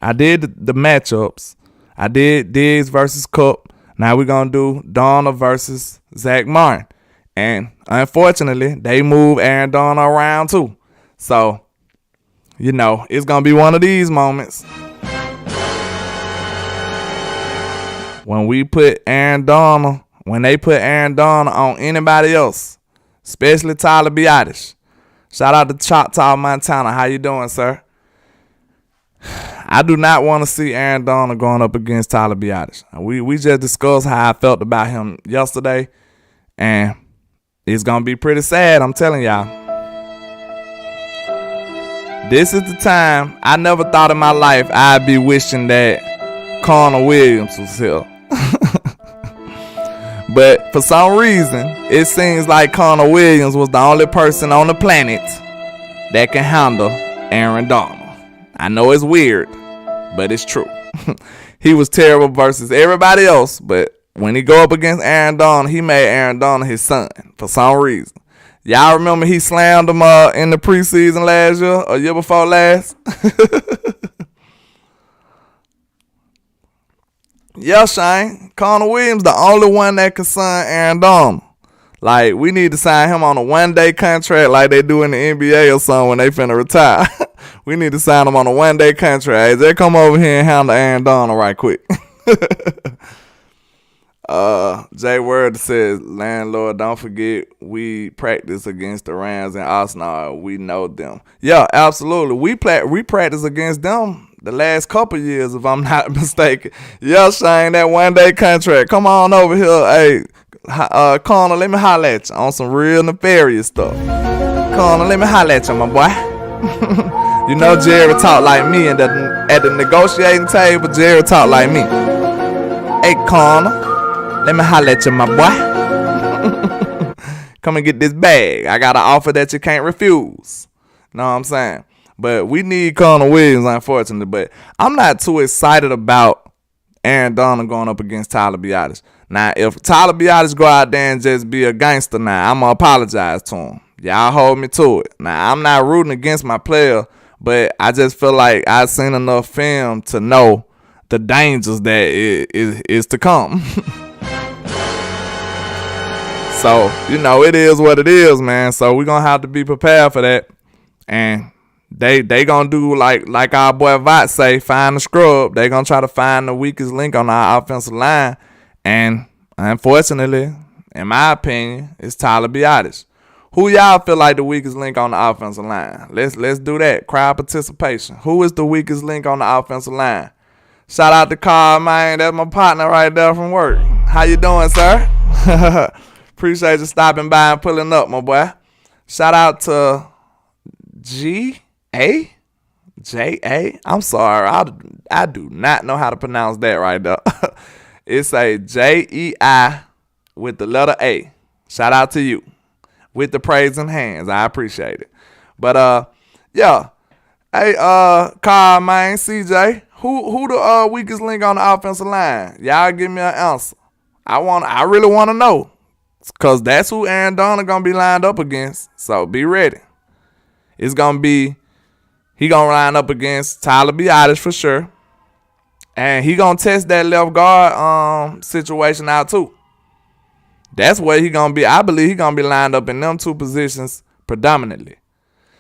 I did the matchups. I did Diggs versus Cup. Now we're going to do Donna versus Zach Martin. And unfortunately, they moved Aaron Donna around too. So, it's going to be one of these moments when they put Aaron Donna on anybody else, especially Tyler Biadasz. Shout out to Choctaw, Montana. How you doing, sir? I do not want to see Aaron Donna going up against Tyler Biadasz. We just discussed how I felt about him yesterday, and it's going to be pretty sad, I'm telling y'all. This is the time I never thought in my life I'd be wishing that Connor Williams was here. But for some reason, it seems like Connor Williams was the only person on the planet that can handle Aaron Donald. I know it's weird, but it's true. He was terrible versus everybody else, but when he go up against Aaron Donald, he made Aaron Donald his son for some reason. Y'all remember he slammed him in the preseason last year or year before last? Yeah, Shane. Connor Williams, the only one that can sign Aaron Donald. Like, we need to sign him on a one-day contract like they do in the NBA or something when they finna retire. We need to sign him on a one-day contract. Hey, they come over here and handle Aaron Donald right quick. Jay Word says, Landlord, don't forget we practice against the Rams and Arsenal. We know them. Yeah, absolutely. We practice against them the last couple years, if I'm not mistaken. Yeah, Shane, that one-day contract. Come on over here. Hey, Connor, let me holler at you on some real nefarious stuff. Connor, let me holler at you, my boy. Jerry talk like me, and at the negotiating table, Jerry talk like me. Hey, Connor, let me holler at you, my boy. Come and get this bag. I got an offer that you can't refuse. Know what I'm saying? But we need Connor Williams, unfortunately. But I'm not too excited about Aaron Donald going up against Tyler Biadasz. Now, if Tyler Biadasz go out there and just be a gangster now, I'm going to apologize to him. Y'all hold me to it. Now, I'm not rooting against my player, but I just feel like I've seen enough film to know the dangers that is to come. So, it is what it is, man. So, we're going to have to be prepared for that. And they going to do like our boy Vot say, find the scrub. They going to try to find the weakest link on our offensive line. And unfortunately, in my opinion, it's Tyler Biadasz. Who y'all feel like the weakest link on the offensive line? Let's do that. Crowd participation. Who is the weakest link on the offensive line? Shout out to Carl, man. That's my partner right there from work. How you doing, sir? Appreciate you stopping by and pulling up, my boy. Shout out to J-A? I'm sorry. I do not know how to pronounce that right there. It's a J-E-I with the letter A. Shout out to you. With the praise in hands. I appreciate it. But, yeah. Hey, Carl, man, CJ. Who the weakest link on the offensive line? Y'all give me an answer. I really want to know. Because that's who Aaron Donald going to be lined up against. So, be ready. It's going to be, he going to line up against Tyler Biadasz for sure. And he gonna test that left guard situation out too. That's where he gonna be. I believe he gonna be lined up in them two positions predominantly.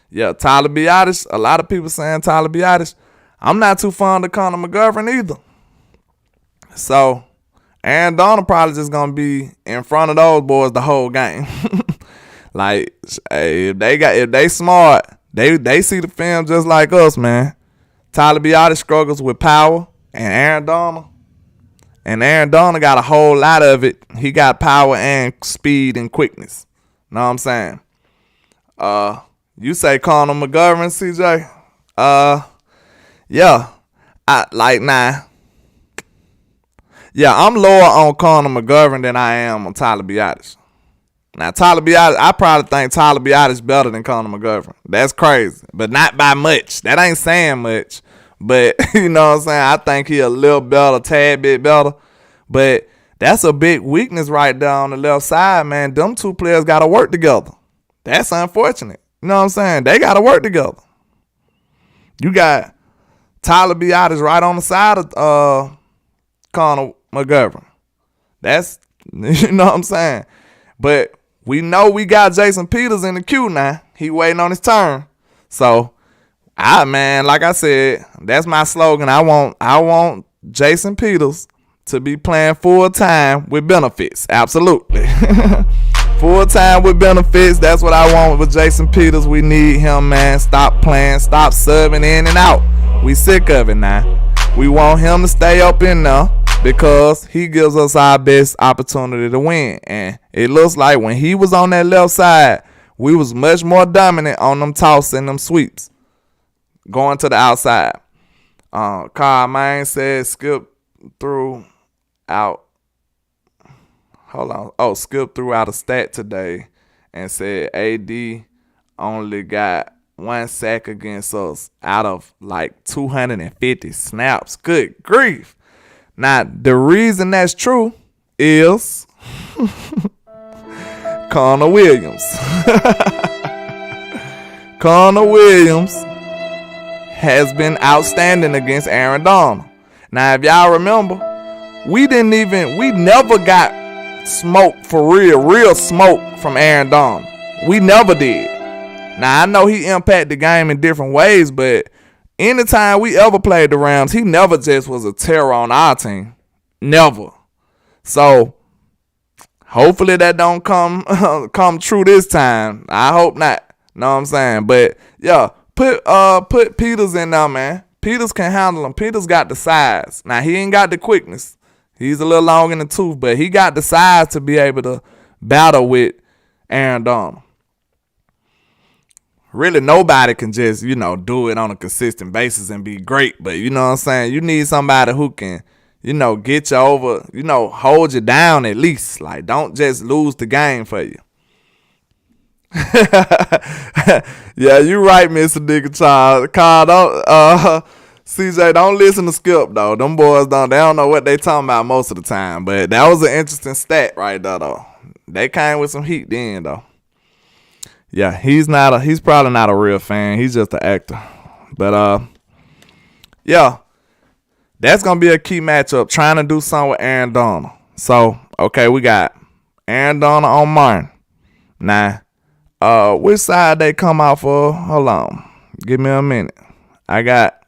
Yeah, Tyler Biadasz. A lot of people saying Tyler Biadasz. I'm not too fond of Connor McGovern either. So Aaron Donna probably just gonna be in front of those boys the whole game. Like, hey, if they smart, they see the film just like us, man. Tyler Biadasz struggles with power, and Aaron Donna got a whole lot of it. He got power and speed and quickness. Know what I'm saying? You say Conor McGovern, CJ? Yeah. Yeah, I'm lower on Conor McGovern than I am on Tyler Biadasz. Now, Tyler Biadasz, I probably think Tyler Biadasz better than Conor McGovern. That's crazy, but not by much. That ain't saying much. But, you know what I'm saying? I think he a little better, tad bit better. But that's a big weakness right there on the left side, man. Them two players got to work together. That's unfortunate. You know what I'm saying? They got to work together. You got Tyler Biadasz right on the side of Conor McGovern. That's, you know what I'm saying? But we know we got Jason Peters in the queue now. He waiting on his turn. So, like I said, that's my slogan. I want Jason Peters to be playing full time with benefits. Absolutely. Full time with benefits. That's what I want with Jason Peters. We need him, man. Stop playing. Stop subbing in and out. We sick of it now. We want him to stay up in there because he gives us our best opportunity to win. And it looks like when he was on that left side, we was much more dominant on them tosses and them sweeps going to the outside. Carl Main said skip through out. Hold on. Oh, skip threw out a stat today and said AD only got 1 sack against us out of like 250 snaps. Good grief. Now, the reason that's true is Connor Williams. Connor Williams has been outstanding against Aaron Donald. Now, if y'all remember, we never got smoke for real smoke from Aaron Donald. We never did. Now, I know he impacted the game in different ways, but anytime we ever played the Rams, he never just was a terror on our team. Never. So, hopefully that don't come true this time. I hope not. Know what I'm saying? But, yeah, put Peters in there, man. Peters can handle him. Peters got the size. Now, he ain't got the quickness. He's a little long in the tooth, but he got the size to be able to battle with Aaron Donald. Really, nobody can just, do it on a consistent basis and be great. But, you know what I'm saying? You need somebody who can, get you over, hold you down at least. Like, don't just lose the game for you. Yeah, you right, Mr. Nigga Child. Carl, CJ, don't listen to Skip, though. Them boys they don't know what they talking about most of the time. But that was an interesting stat right there, though. They came with some heat then, though. Yeah, he's probably not a real fan. He's just an actor. But, yeah, that's going to be a key matchup, trying to do something with Aaron Donald. So, okay, we got Aaron Donald on Martin. Now, which side they come out for? Hold on. Give me a minute. I got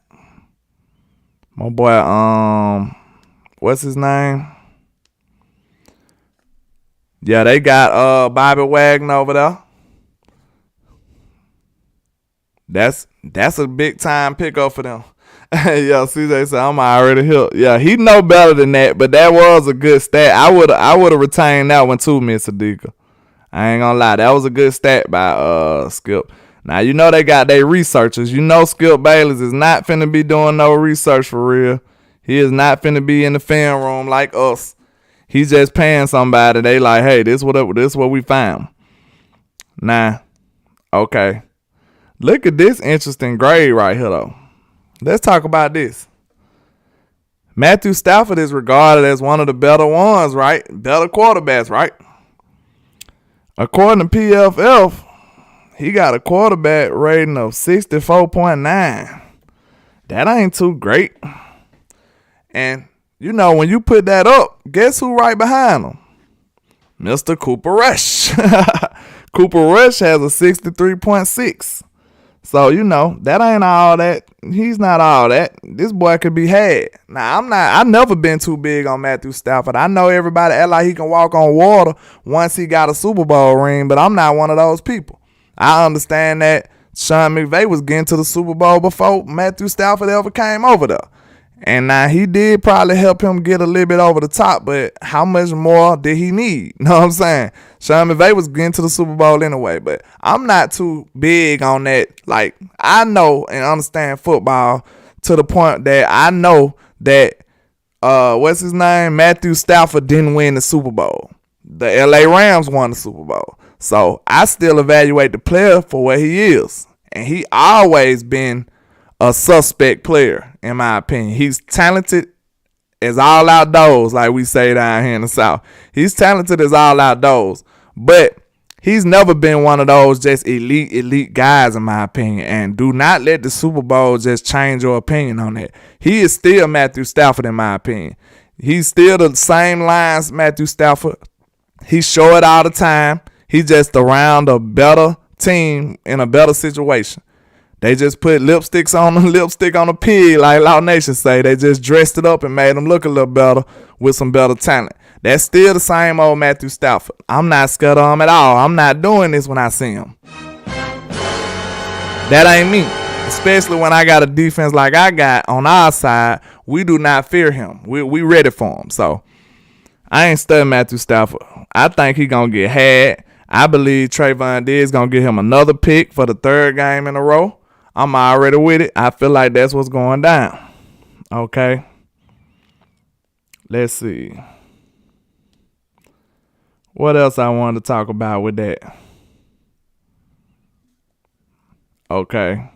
my boy, what's his name? Yeah, they got Bobby Wagner over there. That's a big time pickup for them. Yeah, CJ said I'm already hit. Yeah, he know better than that, but that was a good stat. I would have retained that one too, Miss Adika. I ain't gonna lie, that was a good stat by Skip. Now they got their researchers. Skip Bayless is not finna be doing no research for real. He is not finna be in the film room like us. He's just paying somebody. They like, hey, this what we found. Nah, okay. Look at this interesting grade right here, though. Let's talk about this. Matthew Stafford is regarded as one of the better ones, right? Better quarterbacks, right? According to PFF, he got a quarterback rating of 64.9. That ain't too great. And, you know, when you put that up, guess who right behind him? Mr. Cooper Rush. Cooper Rush has a 63.6. So, you know, that ain't all that. He's not all that. This boy could be had. Now, I've never been too big on Matthew Stafford. I know everybody act like he can walk on water once he got a Super Bowl ring, but I'm not one of those people. I understand that Sean McVay was getting to the Super Bowl before Matthew Stafford ever came over there. And now he did probably help him get a little bit over the top, but how much more did he need? You know what I'm saying? Sean McVay was getting to the Super Bowl anyway, but I'm not too big on that. Like, I know and understand football to the point that I know that, what's his name? Matthew Stafford didn't win the Super Bowl. The LA Rams won the Super Bowl. So I still evaluate the player for what he is. And he always been a suspect player, in my opinion. He's talented as all outdoors, like we say down here in the South. He's talented as all outdoors, but he's never been one of those just elite guys, in my opinion. And do not let the Super Bowl just change your opinion on that. He is still Matthew Stafford, in my opinion. He's still the same lines, Matthew Stafford. He show it all the time. He's just around a better team in a better situation. They just put lipstick on the pig, like Law Nation say. They just dressed it up and made him look a little better with some better talent. That's still the same old Matthew Stafford. I'm not scared of him at all. I'm not doing this when I see him. That ain't me. Especially when I got a defense like I got on our side, we do not fear him. We ready for him. So I ain't studying Matthew Stafford. I think he gonna get had. I believe Trayvon Diggs gonna give him another pick for the third game in a row. I'm already with it. I feel like that's what's going down. Okay. Let's see. What else I wanted to talk about with that? Okay.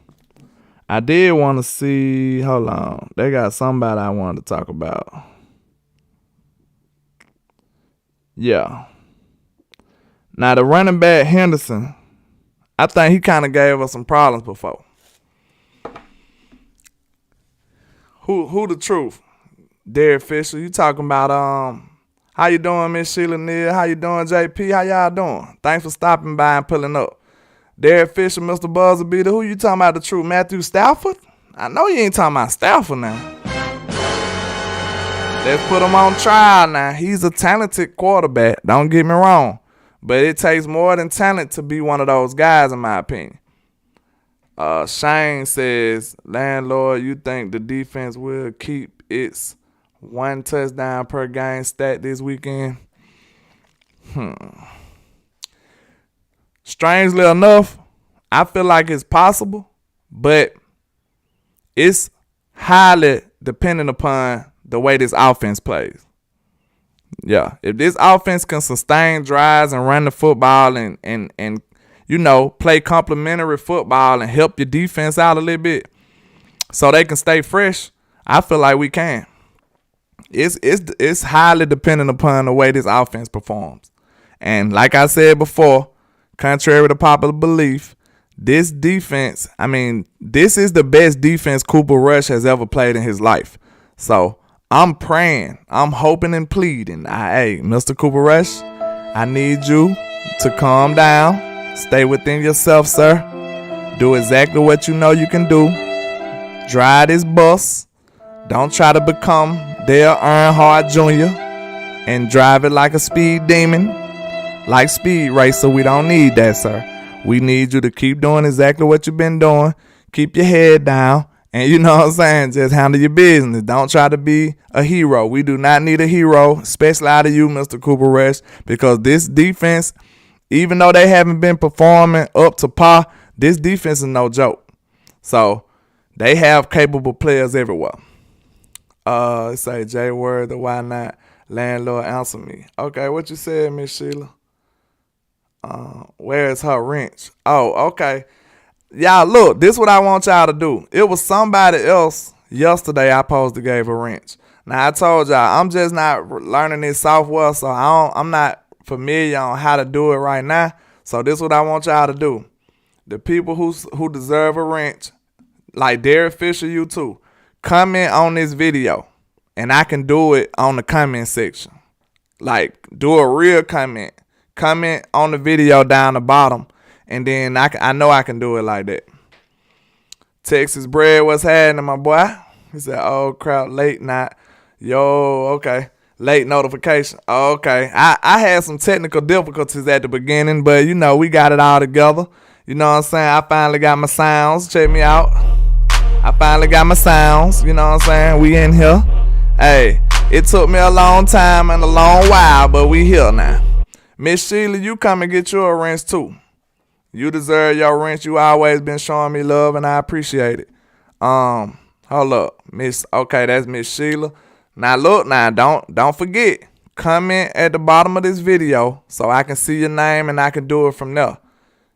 I did want to see. Hold on. They got somebody I wanted to talk about. Yeah. Now, the running back Henderson, I think he kind of gave us some problems before. Who the truth? Derek Fisher, you talking about, how you doing, Miss Sheila Neal? How you doing, JP? How y'all doing? Thanks for stopping by and pulling up. Derek Fisher, Mr. Buzzer Beater, who you talking about the truth? Matthew Stafford? I know you ain't talking about Stafford now. Let's put him on trial now. He's a talented quarterback, don't get me wrong. But it takes more than talent to be one of those guys, in my opinion. Shane says, Landlord, you think the defense will keep its 1 touchdown per game stat this weekend? Strangely enough, I feel like it's possible, but it's highly dependent upon the way this offense plays. Yeah, if this offense can sustain drives and run the football and you know, play complementary football and help your defense out a little bit so they can stay fresh, I feel like we can. It's highly dependent upon the way this offense performs. And like I said before, contrary to popular belief, this defense, I mean, this is the best defense Cooper Rush has ever played in his life. So I'm praying, I'm hoping and pleading. Hey, Mr. Cooper Rush, I need you to calm down. Stay within yourself, sir. Do exactly what you know you can do. Drive this bus. Don't try to become Dale Earnhardt Jr. and drive it like a speed demon. Like Speed Racer, we don't need that, sir. We need you to keep doing exactly what you've been doing. Keep your head down. And you know what I'm saying? Just handle your business. Don't try to be a hero. We do not need a hero, especially out of you, Mr. Cooper Rush, because this defense, even though they haven't been performing up to par, this defense is no joke. So they have capable players everywhere. Say J Word, the why not? Landlord, answer me. Okay, what you said, Miss Sheila? Where's her wrench? Oh, okay. Y'all, look, this is what I want y'all to do. It was somebody else yesterday I supposed to gave a wrench. Now, I told y'all, I'm just not learning this software, so I'm not familiar on how to do it right now. So this is what I want y'all to do. The people who deserve a wrench, like Derek Fisher, you too, comment on this video and I can do it on the comment section. Like, do a real comment. Comment on the video down the bottom, and then I know I can do it like that. Texas Bread, what's happening, my boy? He said, oh, crap, late night. Yo, okay. Late notification. Okay. I had some technical difficulties at the beginning, but, we got it all together. You know what I'm saying? I finally got my sounds. Check me out. I finally got my sounds. You know what I'm saying? We in here. Hey, it took me a long time and a long while, but we here now. Miss Sheila, you come and get your wrench too. You deserve your wrench. You always been showing me love, and I appreciate it. Hold up, okay, that's Miss Sheila. Now look, don't forget, comment at the bottom of this video so I can see your name and I can do it from there.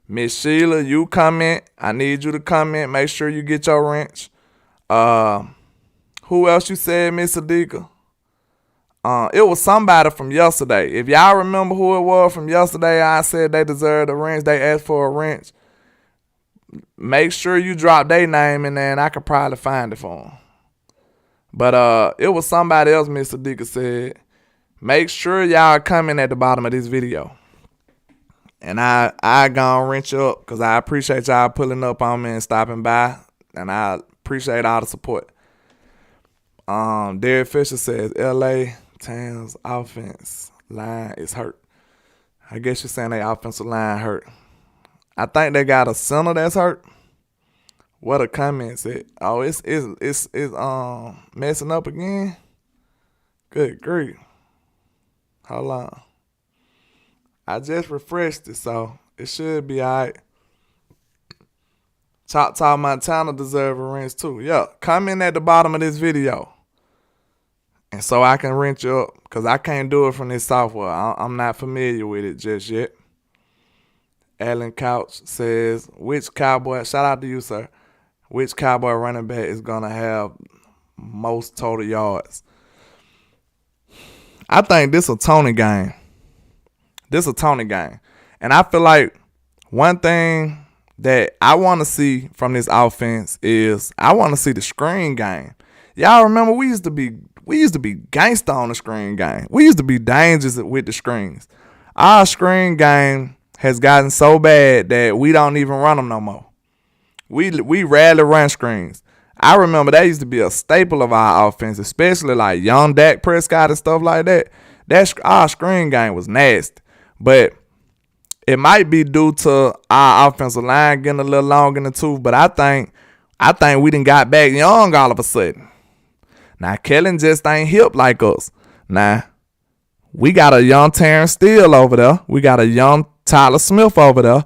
Miss Sheila, you comment. I need you to comment. Make sure you get your wrench. Who else you said, Miss Adika? It was somebody from yesterday. If y'all remember who it was from yesterday, I said they deserved a wrench. They asked for a wrench. Make sure you drop their name in there, and I could probably find it for them. But it was somebody else, Mr. Dicker said. Make sure y'all comment at the bottom of this video. And I gonna wrench you up because I appreciate y'all pulling up on me and stopping by. And I appreciate all the support. Derek Fisher says, L.A. Towns offense line is hurt. I guess you're saying their offensive line hurt. I think they got a center that's hurt. What a comment said. Oh, it's messing up again. Good grief. Hold on. I just refreshed it, so it should be all right. Choctaw, Montana deserve a wrench too. Yeah, comment at the bottom of this video. And so I can wrench you up, because I can't do it from this software. I'm not familiar with it just yet. Alan Couch says, which Cowboy, shout out to you, sir, which Cowboy running back is going to have most total yards? I think this a Tony game. And I feel like one thing that I want to see from this offense is I want to see the screen game. Y'all remember we used to be gangsta on the screen game. We used to be dangerous with the screens. Our screen game has gotten so bad that we don't even run them no more. We rarely run screens. I remember that used to be a staple of our offense, especially like young Dak Prescott and stuff like that. Our screen game was nasty. But it might be due to our offensive line getting a little long in the tooth. But I think we done got back young all of a sudden. Now, Kellen just ain't hip like us. Now, we got a young Terrence Steele over there. We got a young Tyler Smith over there.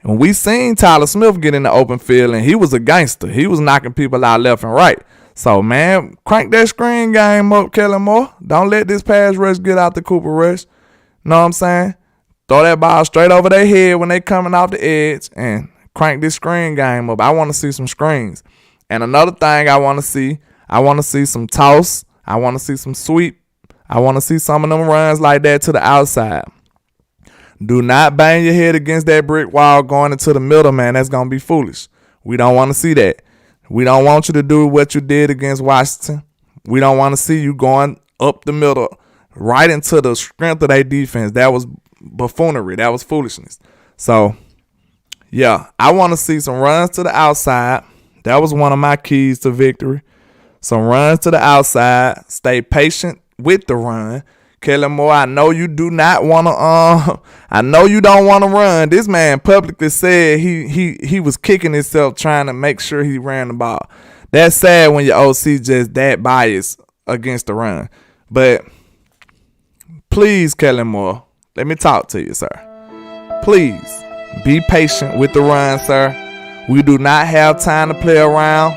And we seen Tyler Smith get in the open field, and he was a gangster. He was knocking people out left and right. So, man, crank that screen game up, Kellen Moore. Don't let this pass rush get out the Cooper rush. Know what I'm saying? Throw that ball straight over their head when they coming off the edge and crank this screen game up. I want to see some screens. And another thing I want to see some toss. I want to see some sweep. I want to see some of them runs like that to the outside. Do not bang your head against that brick wall going into the middle, man. That's going to be foolish. We don't want to see that. We don't want you to do what you did against Washington. We don't want to see you going up the middle right into the strength of their defense. That was buffoonery. That was foolishness. So, yeah, I want to see some runs to the outside. That was one of my keys to victory. Some runs to the outside. Stay patient with the run. Kellen Moore, I know you do not want to. I know you don't want to run. This man publicly said he was kicking himself trying to make sure he ran the ball. That's sad when your OC just that biased against the run. But please, Kellen Moore, let me talk to you, sir. Please be patient with the run, sir. We do not have time to play around.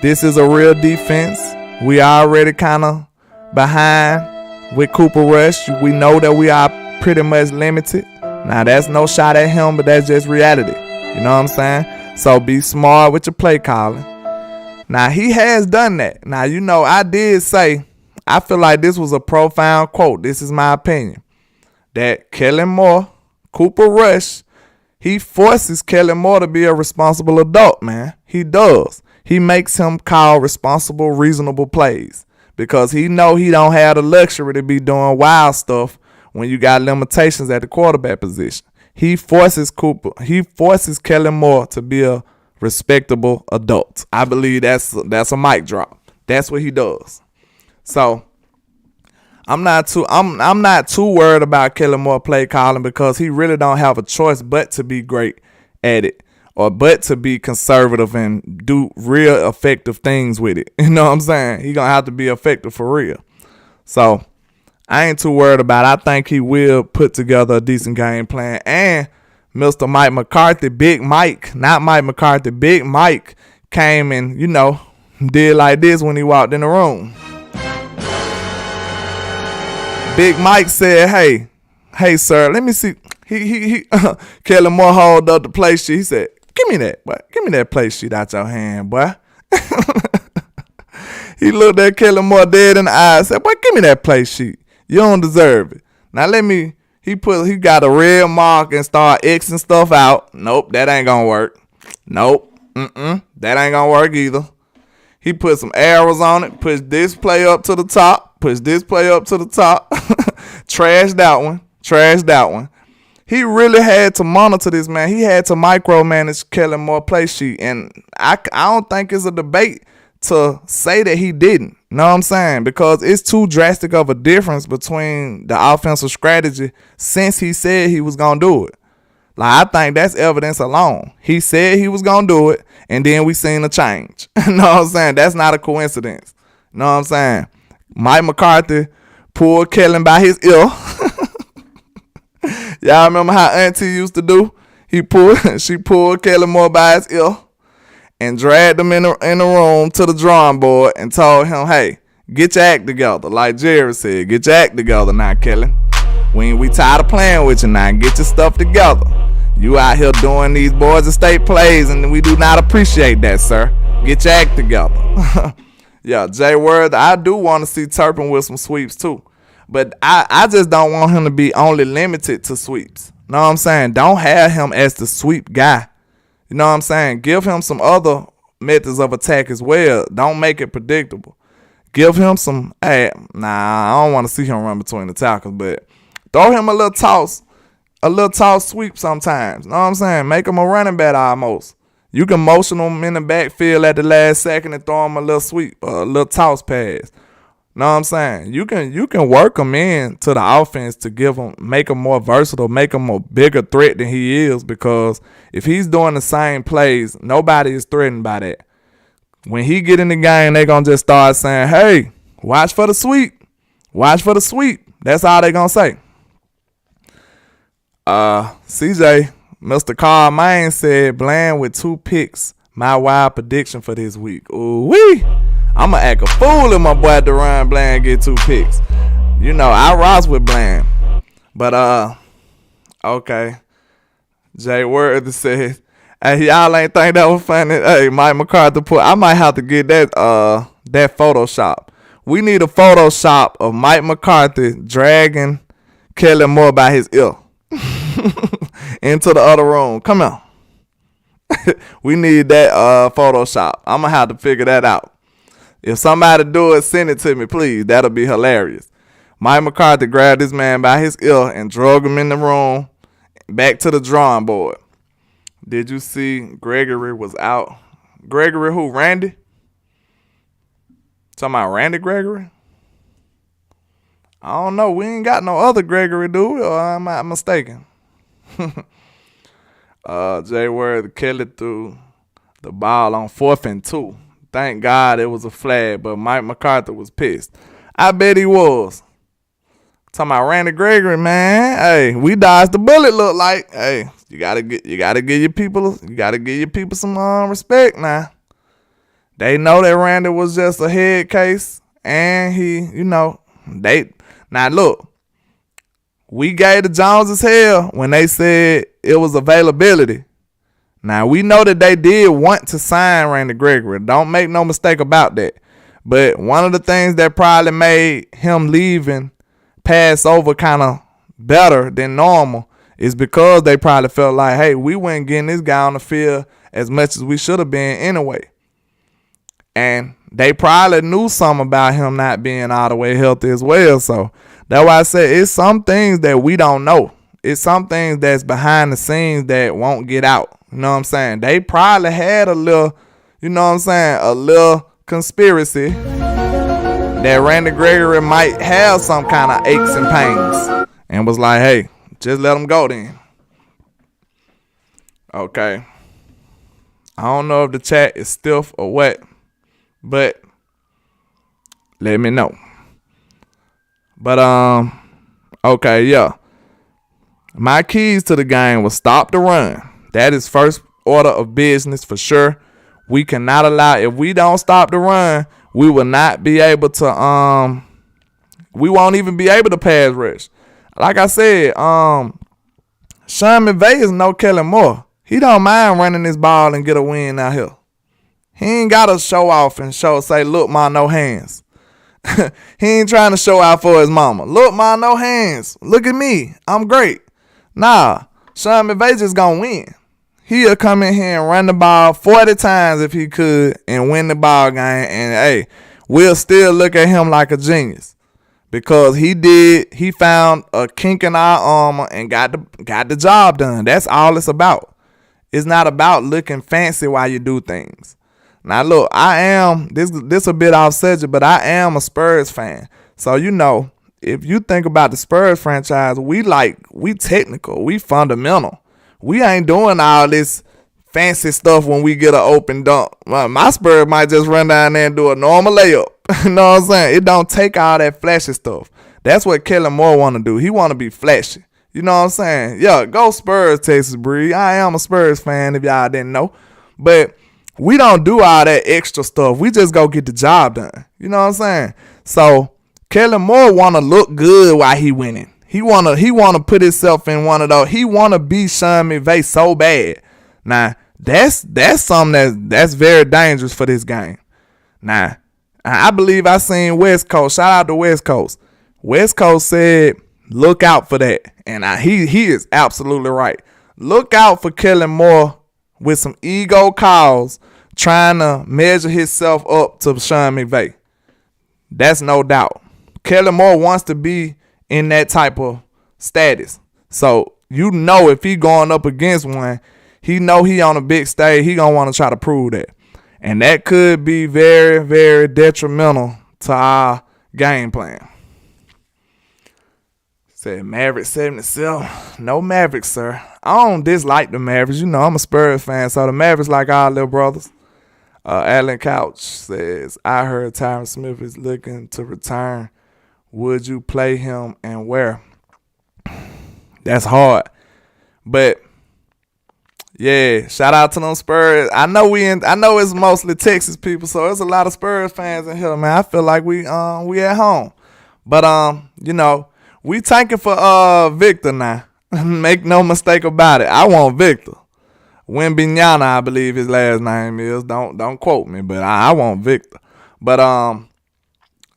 This is a real defense. We already kind of behind with Cooper Rush. We know that we are pretty much limited. Now, that's no shot at him, but that's just reality. You know what I'm saying? So be smart with your play calling. Now, he has done that. Now, I did say, I feel like this was a profound quote. This is my opinion. That Kellen Moore, Cooper Rush, he forces Kellen Moore to be a responsible adult, man. He does. He makes him call responsible, reasonable plays because he know he don't have the luxury to be doing wild stuff when you got limitations at the quarterback position. He forces Kellen Moore to be a respectable adult. I believe that's a mic drop. That's what he does. So I'm not too worried about Kellen Moore play calling, because he really don't have a choice but to be great at it, or but to be conservative and do real effective things with it. You know what I'm saying? He gonna have to be effective for real. So I ain't too worried about it. I think he will put together a decent game plan. And Mr. Mike McCarthy, Big Mike, not Mike McCarthy, Big Mike came and, did like this when he walked in the room. Big Mike said, hey, sir, let me see. He Kellen Moore hold up the play sheet. He said, give me that, boy. Give me that play sheet out your hand, boy. He looked at Kellen Moore dead in the eye and said, boy, give me that play sheet. You don't deserve it. Now he got a red mark and start Xing stuff out. Nope, that ain't gonna work. Nope, that ain't gonna work either. He put some arrows on it, push this play up to the top, push this play up to the top, trash that one. He really had to monitor this, man. He had to micromanage Kellen Moore play sheet, and I don't think it's a debate to say that he didn't. Know what I'm saying? Because it's too drastic of a difference between the offensive strategy since he said he was going to do it. Like, I think that's evidence alone. He said he was going to do it, and then we seen a change. Know what I'm saying? That's not a coincidence. Know what I'm saying? Mike McCarthy pulled Kellen by his ear. Y'all remember how Auntie used to do? She pulled Kellen Moore by his ear and dragged him in the room to the drawing board and told him, hey, get your act together. Like Jerry said, get your act together now, Kellen. We tired of playing with you now. Get your stuff together. You out here doing these boys of state plays, and we do not appreciate that, sir. Get your act together. Yeah, Jay Word, I do want to see Turpin with some sweeps too. But I just don't want him to be only limited to sweeps. Know what I'm saying? Don't have him as the sweep guy. You know what I'm saying? Give him some other methods of attack as well. Don't make it predictable. Give him some, I don't want to see him run between the tackles, but throw him a little toss sweep sometimes. Know what I'm saying? Make him a running back almost. You can motion him in the backfield at the last second and throw him a little sweep, a little toss pass. Know what I'm saying? You can work him in to the offense to make him more versatile, make him a bigger threat than he is, because if he's doing the same plays, nobody is threatened by that. When he get in the game, they going to just start saying, hey, watch for the sweep. Watch for the sweep. That's all they going to say. CJ, Mr. Carl Main said, Bland with 2 picks. My wild prediction for this week. Ooh-wee. I'm going to act a fool if my boy Deron Bland get 2 picks. I rocks with Bland. But, okay. Jay Worthy said, hey, y'all ain't think that was funny. Hey, Mike McCarthy I might have to get that Photoshop. We need a Photoshop of Mike McCarthy dragging Kellen Moore by his ear into the other room. Come on. We need that Photoshop. I'm going to have to figure that out. If somebody do it, send it to me, please. That'll be hilarious. Mike McCarthy grabbed this man by his ear and drug him in the room back to the drawing board. Did you see Gregory was out? Gregory who? Randy? Talking about Randy Gregory? I don't know. We ain't got no other Gregory, do we? Or am I mistaken? Jay Word, Kelly threw the ball on 4th and 2. Thank God it was a flag, but Mike McCarthy was pissed. I bet he was. Talking about Randy Gregory, man. Hey, we dodged the bullet. Look like, hey, you gotta give your people some respect now. They know that Randy was just a head case, and now look, we gave the Joneses hell when they said it was availability. Now, we know that they did want to sign Randy Gregory. Don't make no mistake about that. But one of the things that probably made him leaving pass over kind of better than normal is because they probably felt like, hey, we weren't getting this guy on the field as much as we should have been anyway. And they probably knew something about him not being all the way healthy as well. So that's why I said it's some things that we don't know. It's some things that's behind the scenes that won't get out. You know what I'm saying? They probably had a little, you know what I'm saying, a little conspiracy that Randy Gregory might have some kind of aches and pains and was like, hey, just let him go then. Okay. I don't know if the chat is stiff or what, but let me know. But okay, yeah. My keys to the game was stop the run. That is first order of business for sure. We cannot allow, if we don't stop the run, we will not be able to we won't even be able to pass rush. Like I said, Sean McVay is no Kellen Moore. He don't mind running this ball and get a win out here. He ain't got to show off and say, look, ma, no hands. He ain't trying to show out for his mama. Look, ma, no hands. Look at me. I'm great. Nah, Sean McVay just gonna win. He'll come in here and run the ball 40 times if he could and win the ball game. And, hey, we'll still look at him like a genius. Because he found a kink in our armor and got the job done. That's all it's about. It's not about looking fancy while you do things. Now look, I am this a bit off subject, but I am a Spurs fan. So you know, if you think about the Spurs franchise, we technical, we fundamental. We ain't doing all this fancy stuff when we get an open dunk. My Spurs might just run down there and do a normal layup. You know what I'm saying? It don't take all that flashy stuff. That's what Kellen Moore want to do. He want to be flashy. You know what I'm saying? Yeah, go Spurs, Texas Breed. I am a Spurs fan if y'all didn't know. But we don't do all that extra stuff. We just go get the job done. You know what I'm saying? So Kellen Moore want to look good while he winning. He wanna put himself in one of those. He want to be Sean McVay so bad. Now, that's something that's very dangerous for this game. Now, I believe I seen West Coast. Shout out to West Coast. West Coast said, look out for that. And he is absolutely right. Look out for Kellen Moore with some ego calls trying to measure himself up to Sean McVay. That's no doubt. Kellen Moore wants to be in that type of status. So, you know, if he going up against one, he know he on a big stage, he going to want to try to prove that. And that could be very, very detrimental to our game plan. Said Maverick 77. No Mavericks, sir. I don't dislike the Mavericks. You know, I'm a Spurs fan, so the Mavericks like our little brothers. Alan Couch says, I heard Tyron Smith is looking to return. Would you play him and where? That's hard. But yeah, shout out to them Spurs. I know it's mostly Texas people, so there's a lot of Spurs fans in here, man. I feel like we at home. But you know, we tanking for Victor now. Make no mistake about it. I want Victor. Wimbignana, I believe his last name is. Don't quote me, but I want Victor. But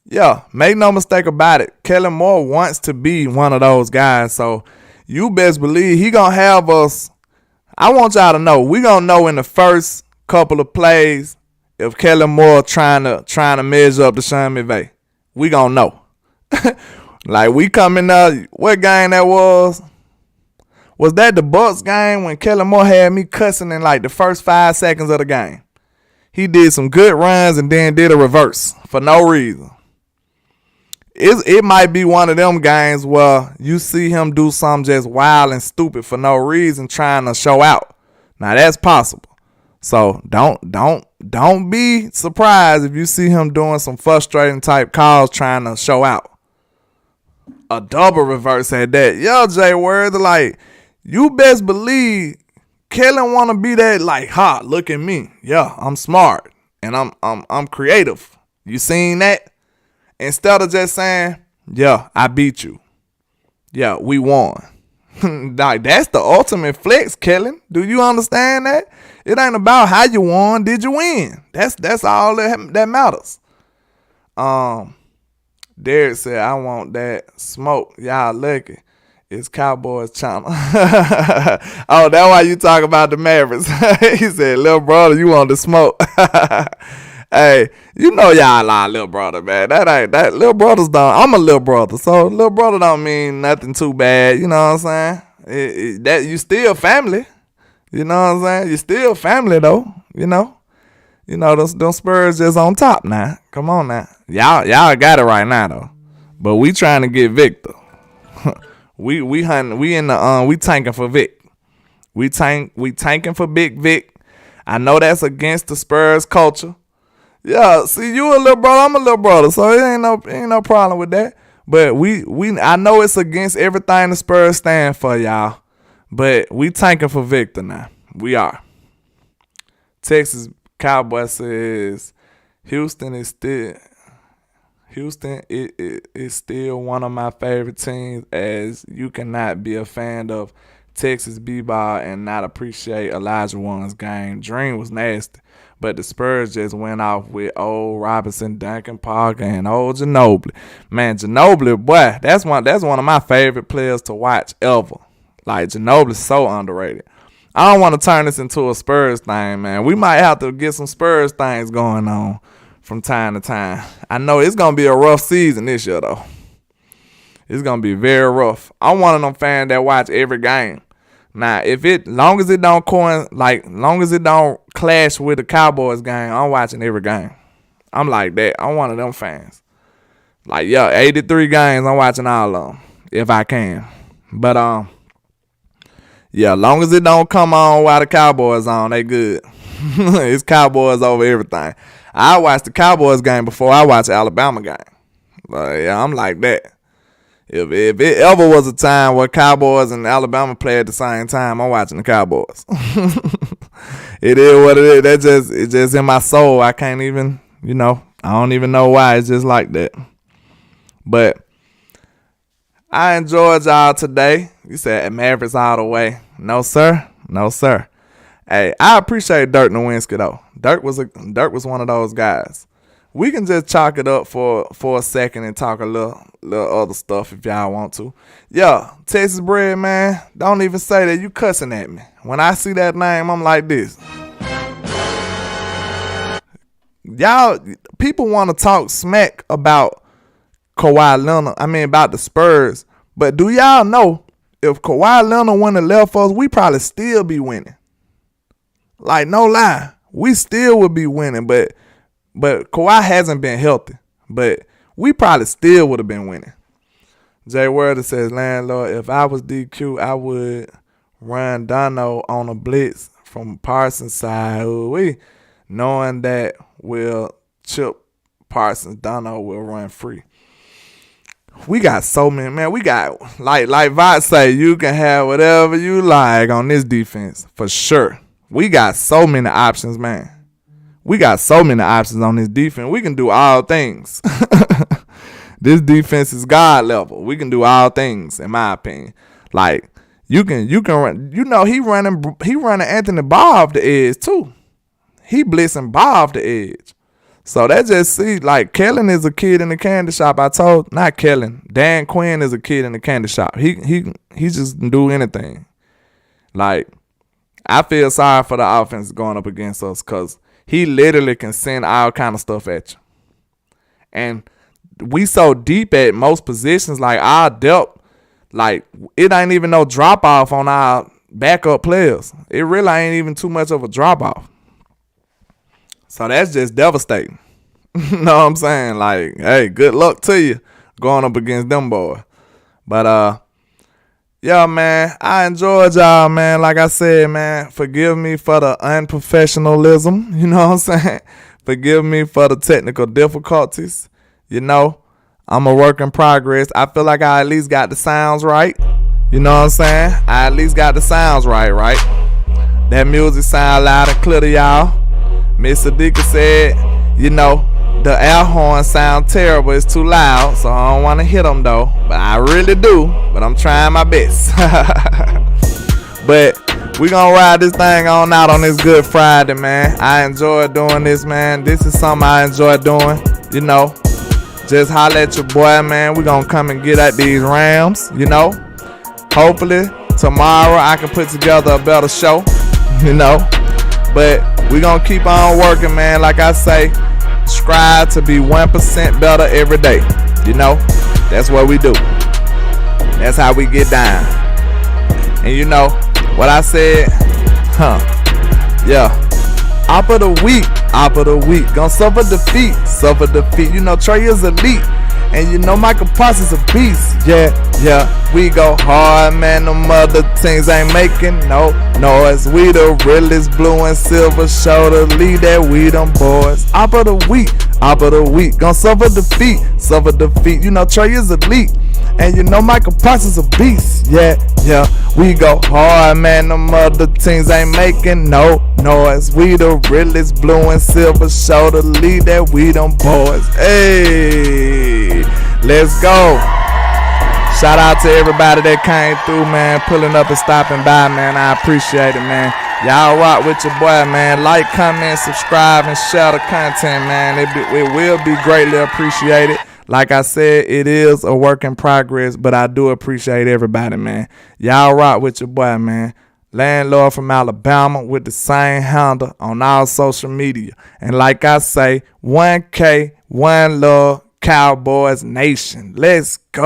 yeah, make no mistake about it. Kellen Moore wants to be one of those guys. So you best believe he gonna have us. I want y'all to know, we gonna know in the first couple of plays if Kellen Moore trying to measure up to Sean McVay. We gonna know. Like we coming up, what game that was? Was that the Bucks game when Kellen Moore had me cussing in like the first 5 seconds of the game? He did some good runs and then did a reverse for no reason. It might be one of them games where you see him do something just wild and stupid for no reason trying to show out. Now that's possible. So don't be surprised if you see him doing some frustrating type calls trying to show out. A double reverse at that. Yo, Jay Word, like, you best believe Kellen want to be that, like, ha, look at me. Yeah, I'm smart and I'm creative. You seen that? Instead of just saying, yeah, I beat you. Yeah, we won. Like, that's the ultimate flex, Kellen. Do you understand that? It ain't about how you won. Did you win? That's all that matters. Derek said, I want that smoke. Y'all lucky. It's Cowboys channel. Oh, that's why you talk about the Mavericks. He said, little brother, you want the smoke. Hey, you know y'all lie, little brother, man. That little brothers don't. I'm a little brother, so little brother don't mean nothing too bad. You know what I'm saying? That you still family. You know what I'm saying? You still family though. You know them Spurs just on top now. Come on now, y'all got it right now though. But we trying to get Victor. we hunting. We in the we tanking for Vic. We tanking for Big Vic. I know that's against the Spurs culture. Yeah, see, you a little brother, I'm a little brother, so it ain't no problem with that. But I know it's against everything the Spurs stand for, y'all. But we tanking for Victor now. We are. Texas Cowboys says Houston is still one of my favorite teams, as you cannot be a fan of Texas b-ball and not appreciate Elijah Warren's game. Dream was nasty, but the Spurs just went off with old Robinson, Duncan Parker, and old Ginobili. Man, Ginobili, boy, that's one of my favorite players to watch ever. Like, Ginobili's so underrated. I don't want to turn this into a Spurs thing, man. We might have to get some Spurs things going on from time to time. I know it's going to be a rough season this year, though. It's going to be very rough. I'm one of them fans that watch every game. Now, long as it don't clash with the Cowboys game, I'm watching every game. I'm like that. I'm one of them fans. Like, 83 games, I'm watching all of them if I can. But, long as it don't come on while the Cowboys on, they good. It's Cowboys over everything. I watch the Cowboys game before I watch the Alabama game. I'm like that. If it ever was a time where Cowboys and Alabama play at the same time, I'm watching the Cowboys. It is what it is. It's just in my soul. I can't even, I don't even know why. It's just like that. But I enjoyed y'all today. You said Mavericks all the way. No, sir. No, sir. Hey, I appreciate Dirk Nowitzki, though. Dirk was one of those guys. We can just chalk it up for a second and talk a little other stuff if y'all want to. Yeah, Texas Bread, man, don't even say that you cussing at me. When I see that name, I'm like this. Y'all, people want to talk smack about Kawhi Leonard, about the Spurs. But do y'all know if Kawhi Leonard wouldn't have left us, we probably still be winning. Like, no lie, we still would be winning, but Kawhi hasn't been healthy. But we probably still would have been winning. Jay Werder says, Landlord, if I was DQ, I would run Donna on a blitz from Parsons' side. Knowing that will chip Parsons, Donna will run free. We got so many, man. We got, like Vot say, you can have whatever you like on this defense, for sure. We got so many options, man. We got so many options on this defense. We can do all things. This defense is God level. We can do all things, in my opinion. Like, you can run. He running Anthony Barr off the edge too. He blitzing Barr off the edge. So that just see, like, Kellen is a kid in the candy shop. Not Kellen. Dan Quinn is a kid in the candy shop. He just can do anything. Like, I feel sorry for the offense going up against us because he literally can send all kind of stuff at you. And we so deep at most positions, like our depth, like it ain't even no drop off on our backup players. It really ain't even too much of a drop off. So that's just devastating. You know what I'm saying? Like, hey, good luck to you going up against them boys. But yeah, man, I enjoyed y'all, man. Like I said, man, forgive me for the unprofessionalism. You know what I'm saying? Forgive me for the technical difficulties. I'm a work in progress. I feel like I at least got the sounds right. You know what I'm saying? I at least got the sounds right? That music sound loud and clear to y'all. Miss Adika said, the air horn sound terrible. It's too loud, so I don't want to hit them, though. But I really do. But I'm trying my best. But we going to ride this thing on out on this Good Friday, man. I enjoy doing this, man. This is something I enjoy doing. Just holler at your boy, man. We going to come and get at these Rams, Hopefully, tomorrow I can put together a better show, But we going to keep on working, man. Like I say, strive to be 1% better every day. You know, that's what we do. That's how we get down. And you know what I said? Yeah. Op of the week. Gonna suffer defeat. You know, Trey is elite. And you know Michael Parsons a beast. Yeah, we go hard, man. Them other teams ain't making no noise. We the realest, blue and silver shoulder. Lead that we them boys. Op of the week. Gonna suffer defeat. You know Trey is elite. And you know Michael Parsons a beast. Yeah, we go hard, man. Them other teams ain't making no noise. We the realest, blue and silver shoulder. Lead that we them boys. Hey, let's go. Shout out to everybody that came through, man, pulling up and stopping by, man. I appreciate it, man. Y'all rock with your boy, man. Like, comment, subscribe, and share the content, man. It will be greatly appreciated. Like I said, it is a work in progress, but I do appreciate everybody, man. Y'all rock with your boy, man. Landlord from Alabama with the same handle on all social media. And like I say, 1K, 1 love, Cowboys Nation. Let's go.